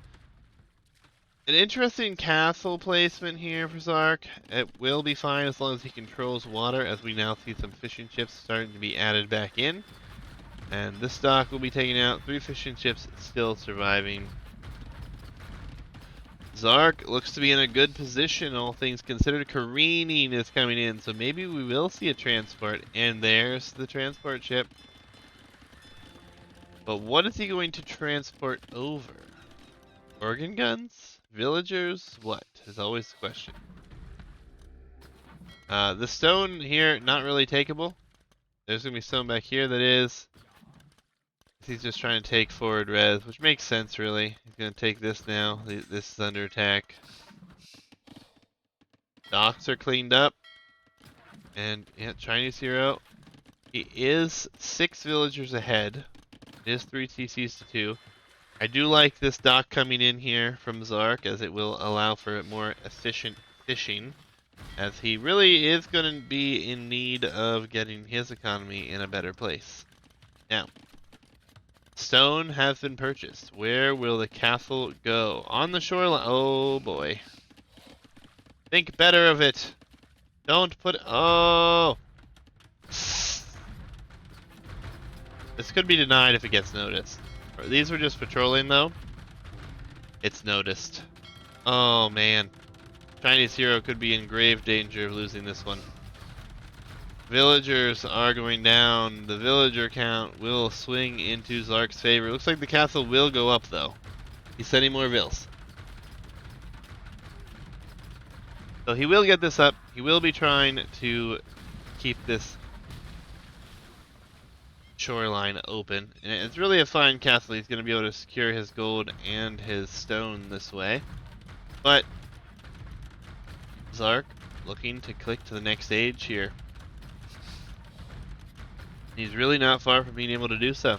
An interesting castle placement here for Zark. It will be fine as long as he controls water, as we now see some fishing ships starting to be added back in. And this dock will be taken out, 3 fishing ships still surviving. Zark looks to be in a good position, all things considered. Careening is coming in, so maybe we will see a transport. And there's the transport ship. But what is he going to transport over? Organ guns? Villagers? What is always the question. The stone here, not really takeable. There's going to be stone back here that is. He's just trying to take forward res, which makes sense, really. He's going to take this now. This is under attack. Docks are cleaned up. And, yeah, Chinese hero. He is 6 villagers ahead. It is 3 TCs to 2. I do like this dock coming in here from Zark, as it will allow for more efficient fishing, as he really is going to be in need of getting his economy in a better place. Now, stone has been purchased. Where will the castle go? On the shoreline. Oh boy. Think better of it. Don't put. Oh! This could be denied if it gets noticed. These were just patrolling though. It's noticed. Oh man. Chinese hero could be in grave danger of losing this one. Villagers are going down. The villager count will swing into Zark's favor. Looks like the castle will go up though. He's sending more vills. So he will get this up. He will be trying to keep this shoreline open. And it's really a fine castle. He's going to be able to secure his gold and his stone this way. But Zark looking to click to the next stage here. He's really not far from being able to do so.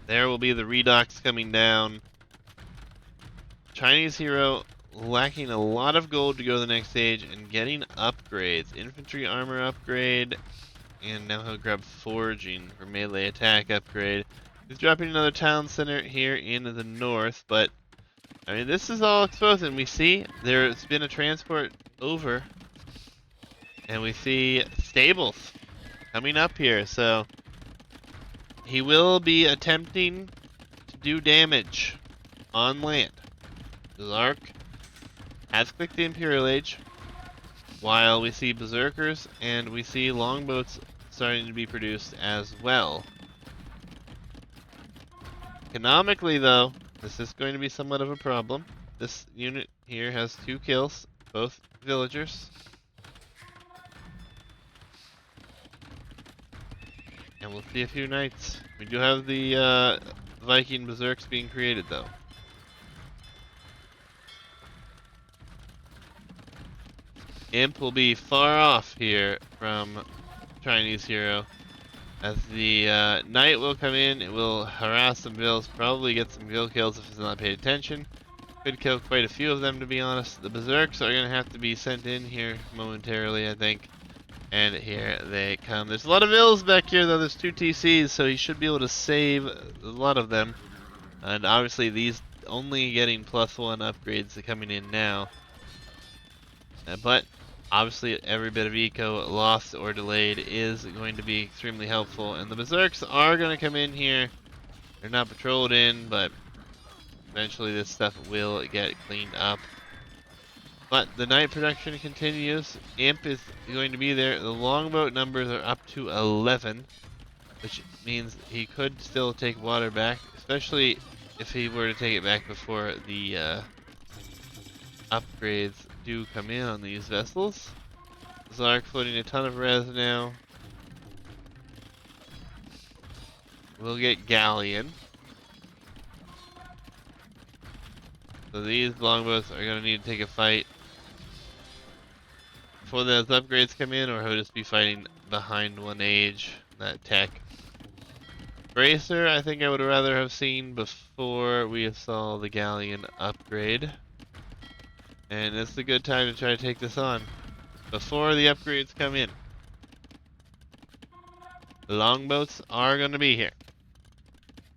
There will be the redocks coming down. Chinese hero lacking a lot of gold to go to the next stage and getting upgrades. Infantry armor upgrade. And now he'll grab foraging for melee attack upgrade. He's dropping another town center here in the north, but I mean, this is all exposed, and we see there's been a transport over, and we see stables coming up here, so he will be attempting to do damage on land. Zark has clicked the Imperial Age, while we see Berserkers and we see longboats starting to be produced as well. Economically, though, this is going to be somewhat of a problem. This unit here has 2 kills, both villagers. And we'll see a few knights. We do have the Viking Berserks being created, though. Imp will be far off here from Chinese Hero. As the knight will come in, it will harass some vills, probably get some vill kills if it's not paid attention. Could kill quite a few of them, to be honest. The berserks are going to have to be sent in here momentarily, I think. And here they come. There's a lot of vills back here, though. There's 2 TCs, so he should be able to save a lot of them. And obviously these only getting +1 upgrades coming in now. But obviously, every bit of eco lost or delayed is going to be extremely helpful. And the berserks are going to come in here. They're not patrolled in, but eventually this stuff will get cleaned up. But the night production continues. Imp is going to be there. The longboat numbers are up to 11, which means he could still take water back, especially if he were to take it back before the upgrades do come in on these vessels. Zark floating a ton of res now. We'll get Galleon. So these longboats are going to need to take a fight before those upgrades come in, or he'll just be fighting behind 1 age, that tech. Bracer, I think I would rather have seen before we saw the Galleon upgrade. And it's a good time to try to take this on before the upgrades come in. The longboats are going to be here.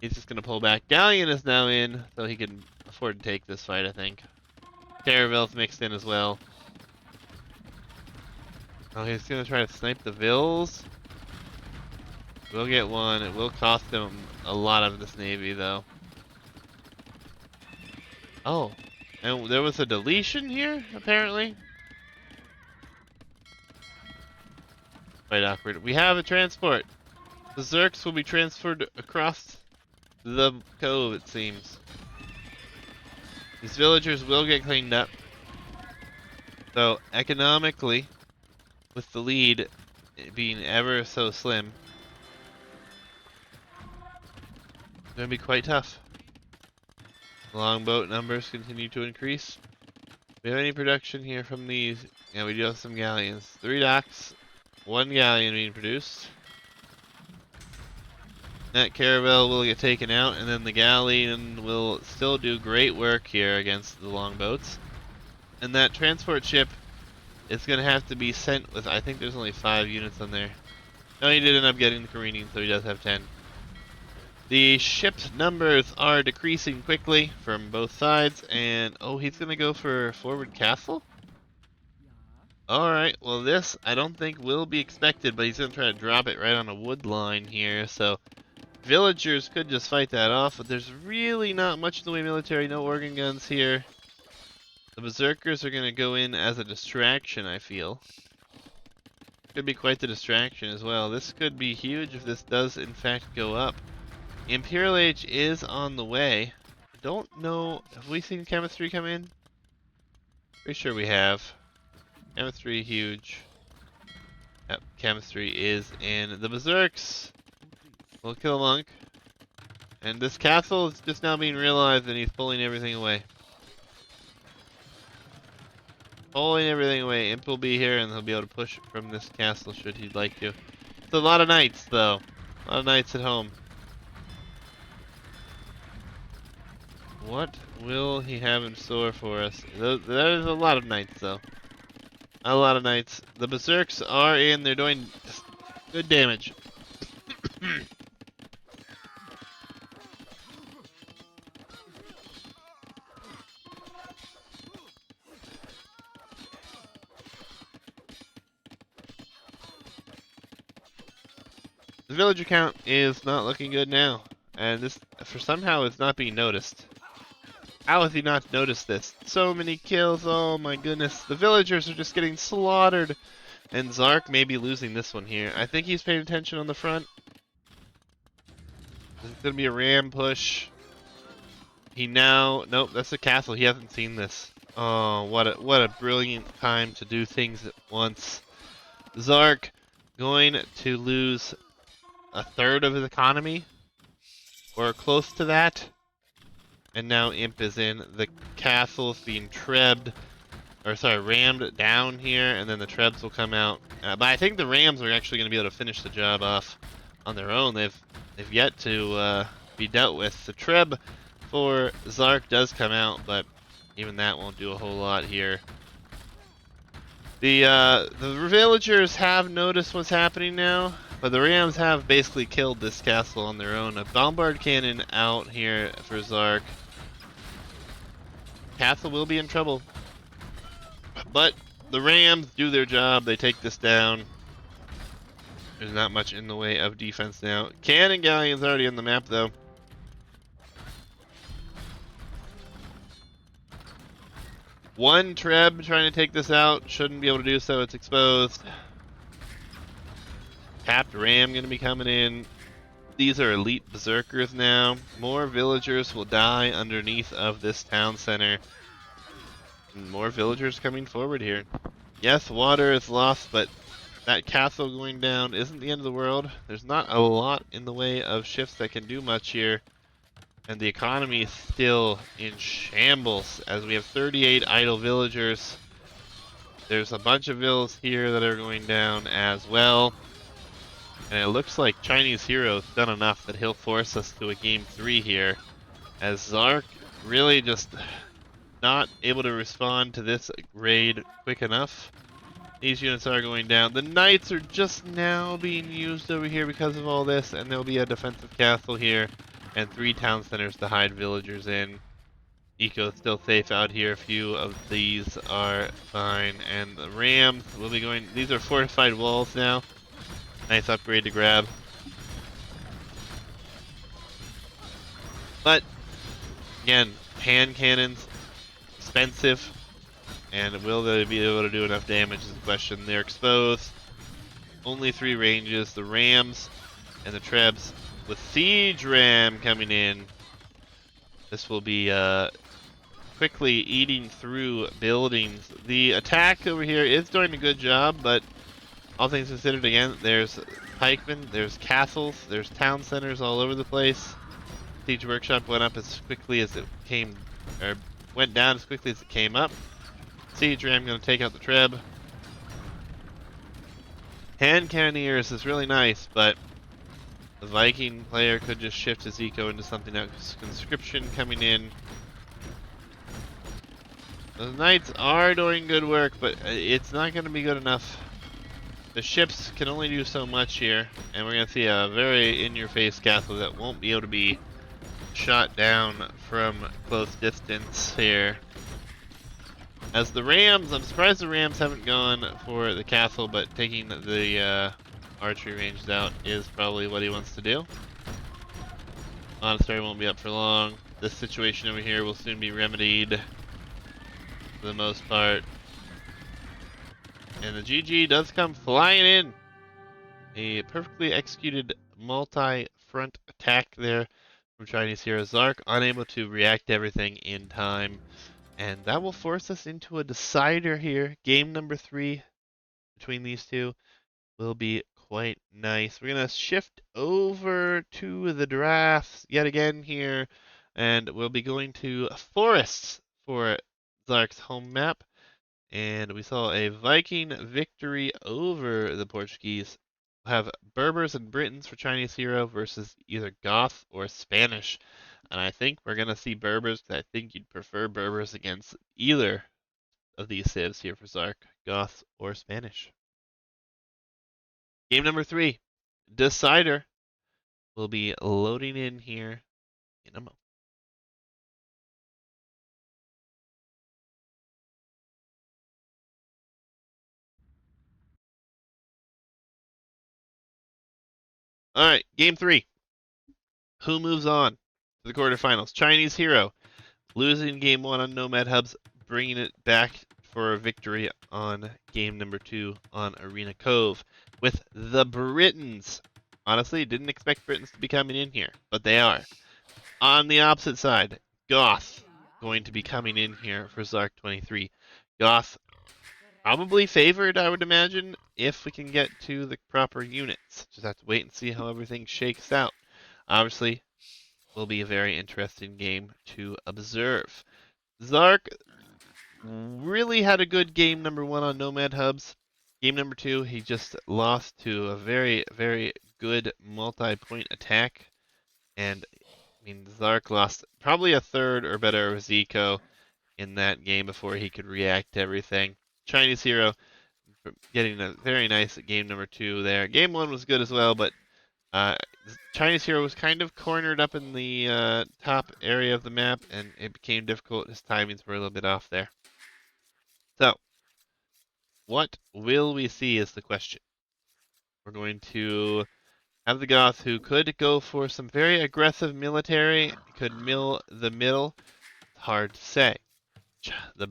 He's just going to pull back. Galleon is now in, so he can afford to take this fight, I think. Caravel's mixed in as well. Oh, he's going to try to snipe the vills. We'll get one. It will cost him a lot of this navy, though. Oh, and there was a deletion here, apparently. Quite awkward. We have a transport. The Zerks will be transferred across the cove, it seems. These villagers will get cleaned up. So, economically, with the lead being ever so slim, it's going to be quite tough. Longboat numbers continue to increase. Do we have any production here from these? Yeah, we do have some galleons. 3 docks, 1 galleon being produced. That caravel will get taken out, and then the galleon will still do great work here against the longboats. And that transport ship is going to have to be sent with, I think there's only 5 units on there. No, he did end up getting the careening, so he does have 10. The ship's numbers are decreasing quickly from both sides, and oh, he's going to go for forward castle? Alright, well this I don't think will be expected, but he's going to try to drop it right on a wood line here, so villagers could just fight that off, but there's really not much in the way of military, no organ guns here. The berserkers are going to go in as a distraction, I feel. Could be quite the distraction as well. This could be huge if this does in fact go up. Imperial Age is on the way. I don't know, have we seen chemistry come in? Pretty sure we have. Chemistry huge. Yep, chemistry is in. The berserks will kill a monk. And this castle is just now being realized, and he's pulling everything away. Pulling everything away. Imp will be here, and he'll be able to push from this castle should he like to. It's a lot of knights, though. A lot of knights at home. What will he have in store for us? There is a lot of knights, though. A lot of knights. The berserks are in. They're doing good damage. The villager count is not looking good now, and this, for somehow, it's not being noticed. How has he not noticed this? So many kills, oh my goodness. The villagers are just getting slaughtered, and Zark may be losing this one here. I think he's paying attention on the front. This is going to be a ram push. Nope, that's the castle. He hasn't seen this. Oh, what a brilliant time to do things at once. Zark going to lose a third of his economy, or close to that. And now Imp is in. The castle's being rammed down here, and then the trebs will come out. But I think the rams are actually going to be able to finish the job off on their own. They've yet to be dealt with. The treb for Zark does come out, but even that won't do a whole lot here. The villagers have noticed what's happening now, but the rams have basically killed this castle on their own. A bombard cannon out here for Zark. Castle will be in trouble. But the Rams do their job. They take this down. There's not much in the way of defense now. Cannon Galleon's already on the map, though. One Treb trying to take this out. Shouldn't be able to do so. It's exposed. Tapped Ram going to be coming in. These are elite berserkers now. More villagers will die underneath of this town center. And more villagers coming forward here. Yes, water is lost, but that castle going down isn't the end of the world. There's not a lot in the way of shifts that can do much here. And the economy is still in shambles as we have 38 idle villagers. There's a bunch of villas here that are going down as well. And it looks like ChineseHero's done enough that he'll force us to a game 3 here. As Zark really just not able to respond to this raid quick enough. These units are going down. The knights are just now being used over here because of all this, and there'll be a defensive castle here, and 3 town centers to hide villagers in. Eco's still safe out here. A few of these are fine, and the rams will be going. These are fortified walls now. Nice upgrade to grab. But again, hand cannons, expensive. And will they be able to do enough damage is the question. They're exposed. Only 3 ranges. The Rams and the Trebs with Siege Ram coming in. This will be quickly eating through buildings. The attack over here is doing a good job, but all things considered, again, there's pikemen, there's castles, there's town centers all over the place. Siege Workshop went up as quickly as it came, or went down as quickly as it came up. Siege Ram going to take out the Treb. Hand Cannoneers is really nice, but the Viking player could just shift his eco into something else. Conscription coming in. The Knights are doing good work, but it's not going to be good enough. The ships can only do so much here, and we're going to see a very in-your-face castle that won't be able to be shot down from close distance here. As the Rams, I'm surprised the Rams haven't gone for the castle, but taking the archery ranges out is probably what he wants to do. Monastery won't be up for long. This situation over here will soon be remedied for the most part. And the GG does come flying in. A perfectly executed multi-front attack there from ChineseHero. Zark unable to react to everything in time. And that will force us into a decider here. Game number 3 between these two will be quite nice. We're going to shift over to the drafts yet again here. And we'll be going to forests for Zark's home map. And we saw a Viking victory over the Portuguese. We'll have Berbers and Britons for ChineseHero versus either Goth or Spanish. And I think we're going to see Berbers, because I think you'd prefer Berbers against either of these civs here for Zark, Goth or Spanish. Game number 3, Decider, will be loading in here in a moment. All right, game 3. Who moves on to the quarterfinals? Chinese Hero losing game 1 on Nomad Hubs, bringing it back for a victory on game number 2 on Arena Cove with the Britons. Honestly, didn't expect Britons to be coming in here, but they are. On the opposite side, Goth going to be coming in here for Zark23. Goth probably favored, I would imagine, if we can get to the proper units. Just have to wait and see how everything shakes out. Obviously, will be a very interesting game to observe. Zark really had a good game number 1 on Nomad Hubs. Game number 2, he just lost to a very, very good multi-point attack. And, I mean, Zark lost probably a third or better of his eco in that game before he could react to everything. Chinese Hero getting a very nice game number 2 there. Game 1 was good as well, but Chinese Hero was kind of cornered up in the top area of the map, and it became difficult. His timings were a little bit off there. So, what will we see is the question. We're going to have the Goth, who could go for some very aggressive military, could mill the middle. It's hard to say. The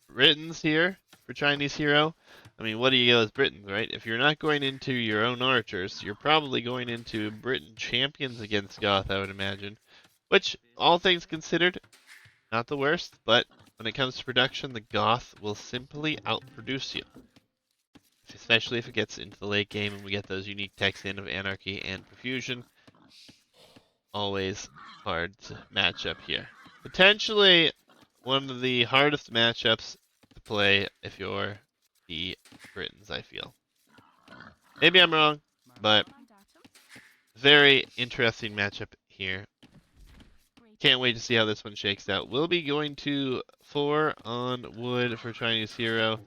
Britons here for Chinese Hero. I mean, what do you go as Britons, right? If you're not going into your own archers, you're probably going into Briton champions against Goth, I would imagine. Which, all things considered, not the worst, but when it comes to production, the Goth will simply outproduce you. Especially if it gets into the late game and we get those unique techs in of Anarchy and Profusion. Always hard to match up here. Potentially one of the hardest matchups to play if you're the Britons, I feel. Maybe I'm wrong, but very interesting matchup here. Can't wait to see how this one shakes out. We'll be going to 4 on wood for Chinese Hero.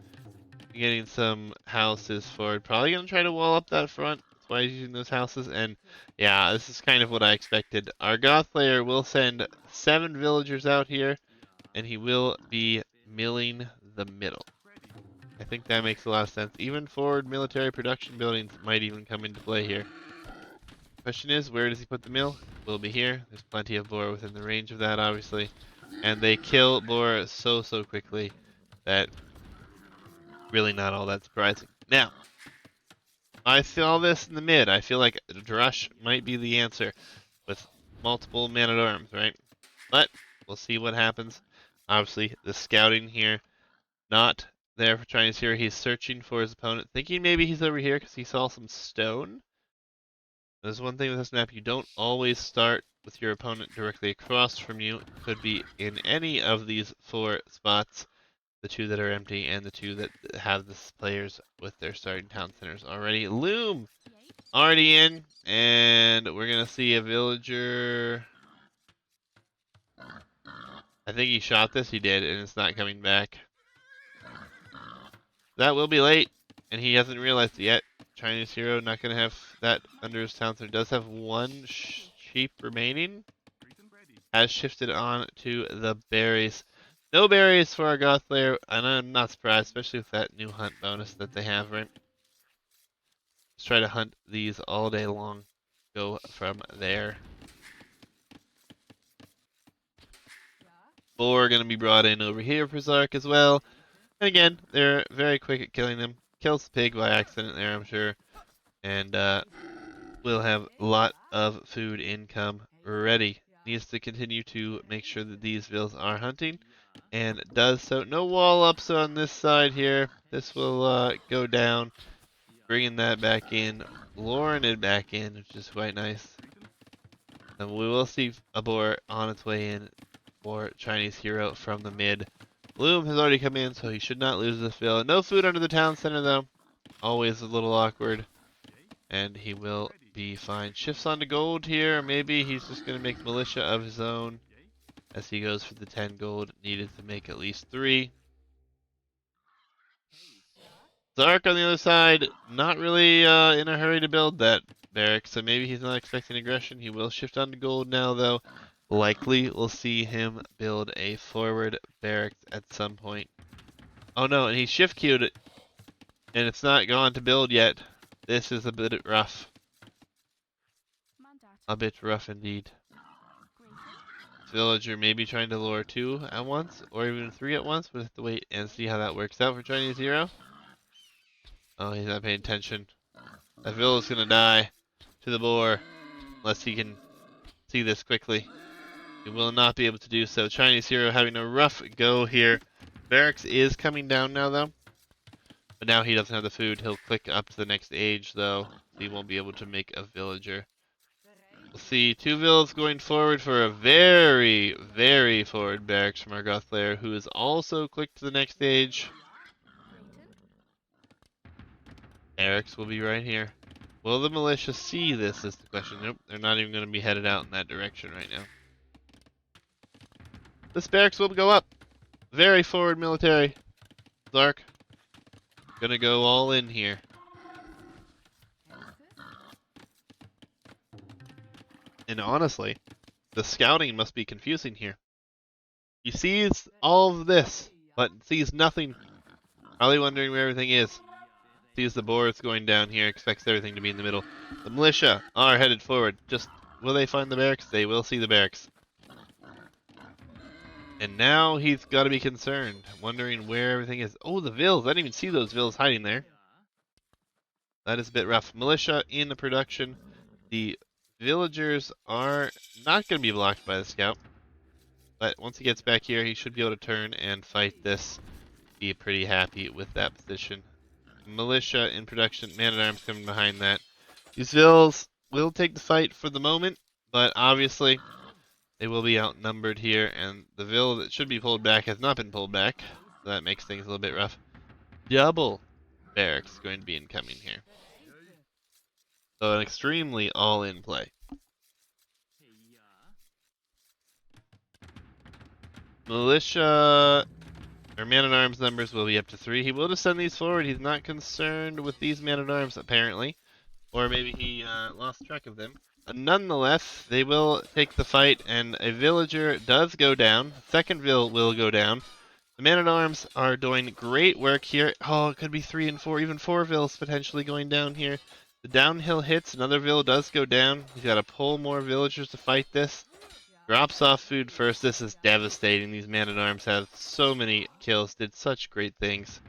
Getting some houses forward. Probably going to try to wall up that front. That's why he's using those houses. And yeah, this is kind of what I expected. Our Goth player will send 7 villagers out here, and he will be milling the middle. I think that makes a lot of sense. Even forward military production buildings might even come into play here. Question is, where does he put the mill? Will be here. There's plenty of boar within the range of that, obviously. And they kill boar so quickly that really not all that surprising. Now, I saw this in the mid. I feel like Drush might be the answer with multiple man-at-arms, right? But we'll see what happens. Obviously, the scouting here, not there for Chinese Hero. He's searching for his opponent, thinking maybe he's over here because he saw some stone. There's one thing with this map, you don't always start with your opponent directly across from you. It could be in any of these 4 spots. The 2 that are empty and the 2 that have the players with their starting town centers already. Loom already in, and we're gonna see a villager. I think he shot this. He did, and it's not coming back. That will be late, and he hasn't realized it yet. Chinese Hero not gonna have that under his town center. Does have 1 sheep remaining. Has shifted on to the berries. No berries for our Goth player, and I'm not surprised, especially with that new hunt bonus that they have, right? Let's try to hunt these all day long. Go from there. 4 going to be brought in over here for Zark as well. And again, they're very quick at killing them. Kills the pig by accident there, I'm sure. And we'll have a lot of food income ready. Needs to continue to make sure that these vills are hunting. And does so. No wall ups on this side here. This will go down. Bringing that back in. Luring it back in, which is quite nice. And we will see a boar on its way in for Chinese Hero from the mid. Bloom has already come in, so he should not lose this fill. No food under the town center, though. Always a little awkward. And he will be fine. Shifts onto gold here. Maybe he's just going to make militia of his own as he goes for the 10 gold needed to make at least 3. Zark on the other side, not really in a hurry to build that barrack, so maybe he's not expecting aggression. He will shift on to gold now, though. Likely we'll see him build a forward barrack at some point. Oh no, and he shift queued it, and it's not gone to build yet. This is a bit rough. a bit rough indeed. This villager may be trying to lure 2 at once, or even 3 at once. We'll have to wait and see how that works out for ChineseHero. Oh, he's not paying attention. That villager's gonna die to the boar, unless he can see this quickly. He will not be able to do so. ChineseHero having a rough go here. Barracks is coming down now, though. But now he doesn't have the food. He'll click up to the next age, though. He won't be able to make a villager. We'll see 2 villas going forward for a very, very forward barracks from our Goth player, who is also clicked to the next stage. Barracks will be right here. Will the militia see this is the question. Nope, they're not even going to be headed out in that direction right now. This barracks will go up. Very forward military. Zark. Gonna go all in here. And honestly, the scouting must be confusing here. He sees all of this, but sees nothing. Probably wondering where everything is. Sees the boars going down here, expects everything to be in the middle. The militia are headed forward. Just, will they find the barracks? They will see the barracks. And now he's got to be concerned, wondering where everything is. Oh, the vills. I didn't even see those vills hiding there. That is a bit rough. Militia in the production. The villagers are not going to be blocked by the scout. But once he gets back here, he should be able to turn and fight this. Be pretty happy with that position. Militia in production. Man-at-arms coming behind that. These vills will take the fight for the moment, but obviously they will be outnumbered here, and the vill that should be pulled back has not been pulled back, so that makes things a little bit rough. Double barracks going to be incoming here. So an extremely all-in play. Militia, or man-at-arms numbers will be up to 3. He will just send these forward. He's not concerned with these man-at-arms, apparently. Or maybe he lost track of them. Nonetheless, they will take the fight, and a villager does go down. Second vill will go down. The man-at-arms are doing great work here. Oh, it could be 3 and 4, even 4 vills potentially going down here. The downhill hits. Another vill does go down. He's got to pull more villagers to fight this. Drops off food first. This is devastating. These man-at-arms have so many kills, did such great things.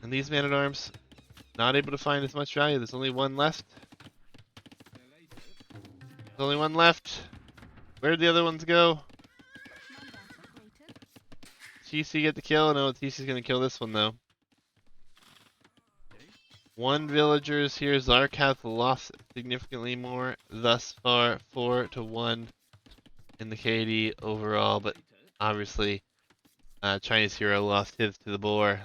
And these man-at-arms not able to find as much value. There's only 1 left. There's only 1 left. Where'd the other ones go? TC get the kill? No, TC's gonna kill this one though. 1 villagers here. Zark has lost significantly more thus far. 4-1 in the KD overall, but obviously ChineseHero lost his to the boar.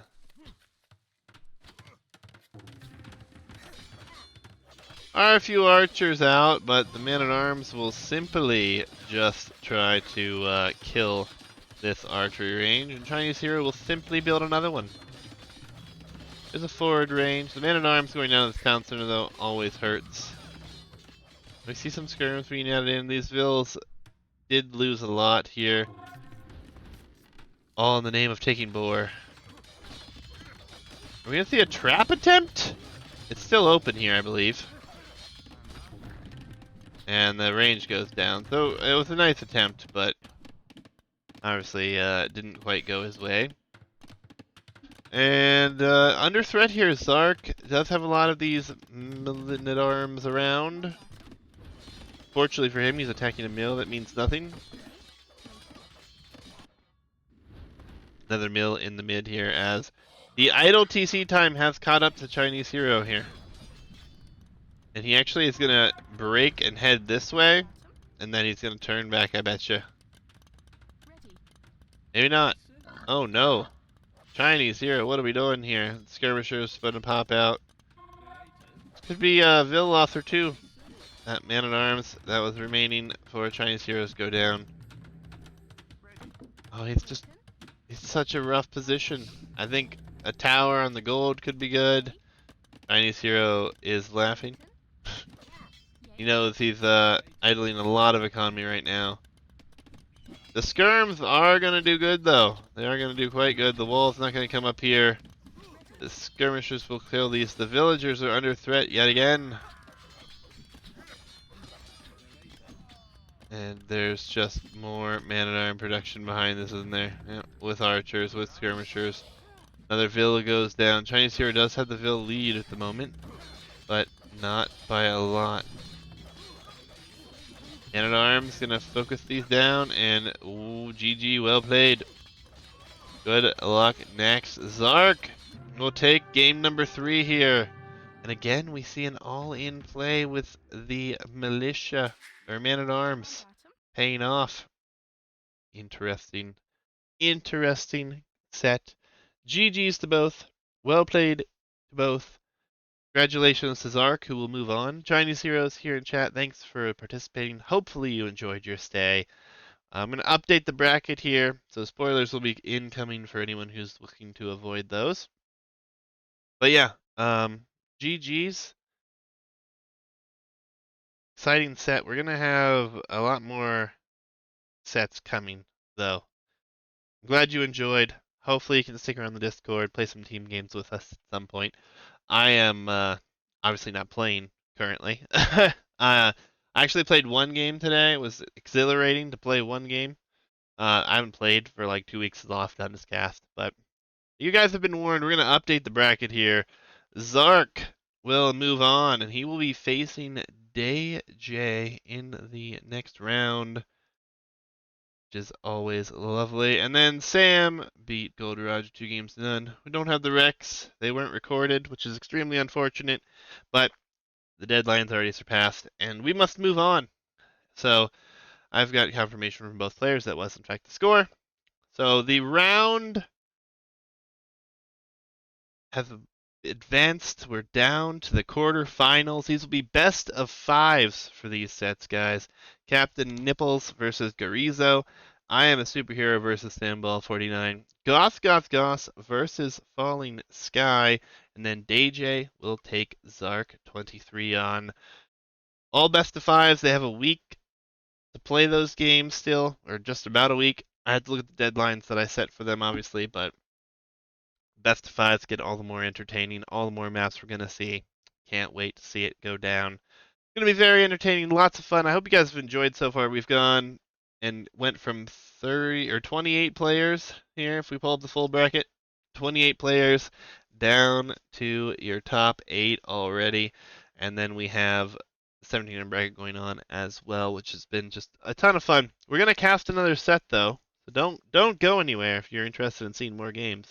Are a few archers out, but the man-at-arms will simply just try to kill this archery range, and ChineseHero will simply build another one. There's a forward range. The man-at-arms going down to the town center, though, always hurts. We see some skirms being added in. These vills did lose a lot here. All in the name of taking boar. Are we going to see a trap attempt? It's still open here, I believe. And the range goes down. So it was a nice attempt, but obviously didn't quite go his way. And under threat here, Zark does have a lot of these man-at-arms around. Fortunately for him, he's attacking a mill. That means nothing. Another mill in the mid here as the idle TC time has caught up to ChineseHero here. And he actually is going to break and head this way. And then he's going to turn back, I betcha. Maybe not. Oh no. ChineseHero, what are we doing here? Skirmishers going to pop out. Could be Vill Author too. That man-at-arms that was remaining for ChineseHeroes go down. Oh, he's such a rough position. I think a tower on the gold could be good. ChineseHero is laughing. He knows he's idling a lot of economy right now. The skirms are going to do good though. They are going to do quite good. The wall's not going to come up here. The skirmishers will kill these. The villagers are under threat yet again. And there's just more man-at-arm production behind this, isn't there? Yeah, with archers, with skirmishers. Another villa goes down. Chinese Hero does have the villa lead at the moment, but not by a lot. Man-at-arms gonna focus these down, and ooh, GG, well played. Good luck next. Zark will take game number 3 here. And again, we see an all-in play with the militia, or man-at-arms, paying off. Interesting. Interesting set. GG's to both. Well played to both. Congratulations to Zark, who will move on. Chinese Heroes here in chat, thanks for participating. Hopefully you enjoyed your stay. I'm going to update the bracket here, so spoilers will be incoming for anyone who's looking to avoid those. But yeah, GG's. Exciting set. We're going to have a lot more sets coming, though. I'm glad you enjoyed. Hopefully you can stick around the Discord, play some team games with us at some point. I am obviously not playing currently. I actually played one game today. It was exhilarating to play one game. I haven't played for like 2 weeks since the last done this cast, but you guys have been warned. We're gonna update the bracket here. Zark will move on, and he will be facing Day J in the next round, which is always lovely. And then Sam beat Gold Roger 2 games to none. We don't have the Rex. They weren't recorded, which is extremely unfortunate, but the deadline's already surpassed, and we must move on. So I've got confirmation from both players that was in fact the score. So the round has advanced. We're down to the quarterfinals. These will be best of 5s for these sets, guys. Captain Nipples versus Garizo. I am a superhero versus Samball49. Goss versus Falling Sky. And then DJ will take Zark23 on. All best of 5s. They have a week to play those games still, or just about a week. I had to look at the deadlines that I set for them, obviously, but best of 5s get all the more entertaining, all the more maps we're going to see. Can't wait to see it go down. It's going to be very entertaining, lots of fun. I hope you guys have enjoyed so far. We've gone and went from 30 or 28 players here, if we pull up the full bracket, 28 players down to your top 8 already. And then we have 17 bracket going on as well, which has been just a ton of fun. We're going to cast another set though, so don't go anywhere if you're interested in seeing more games.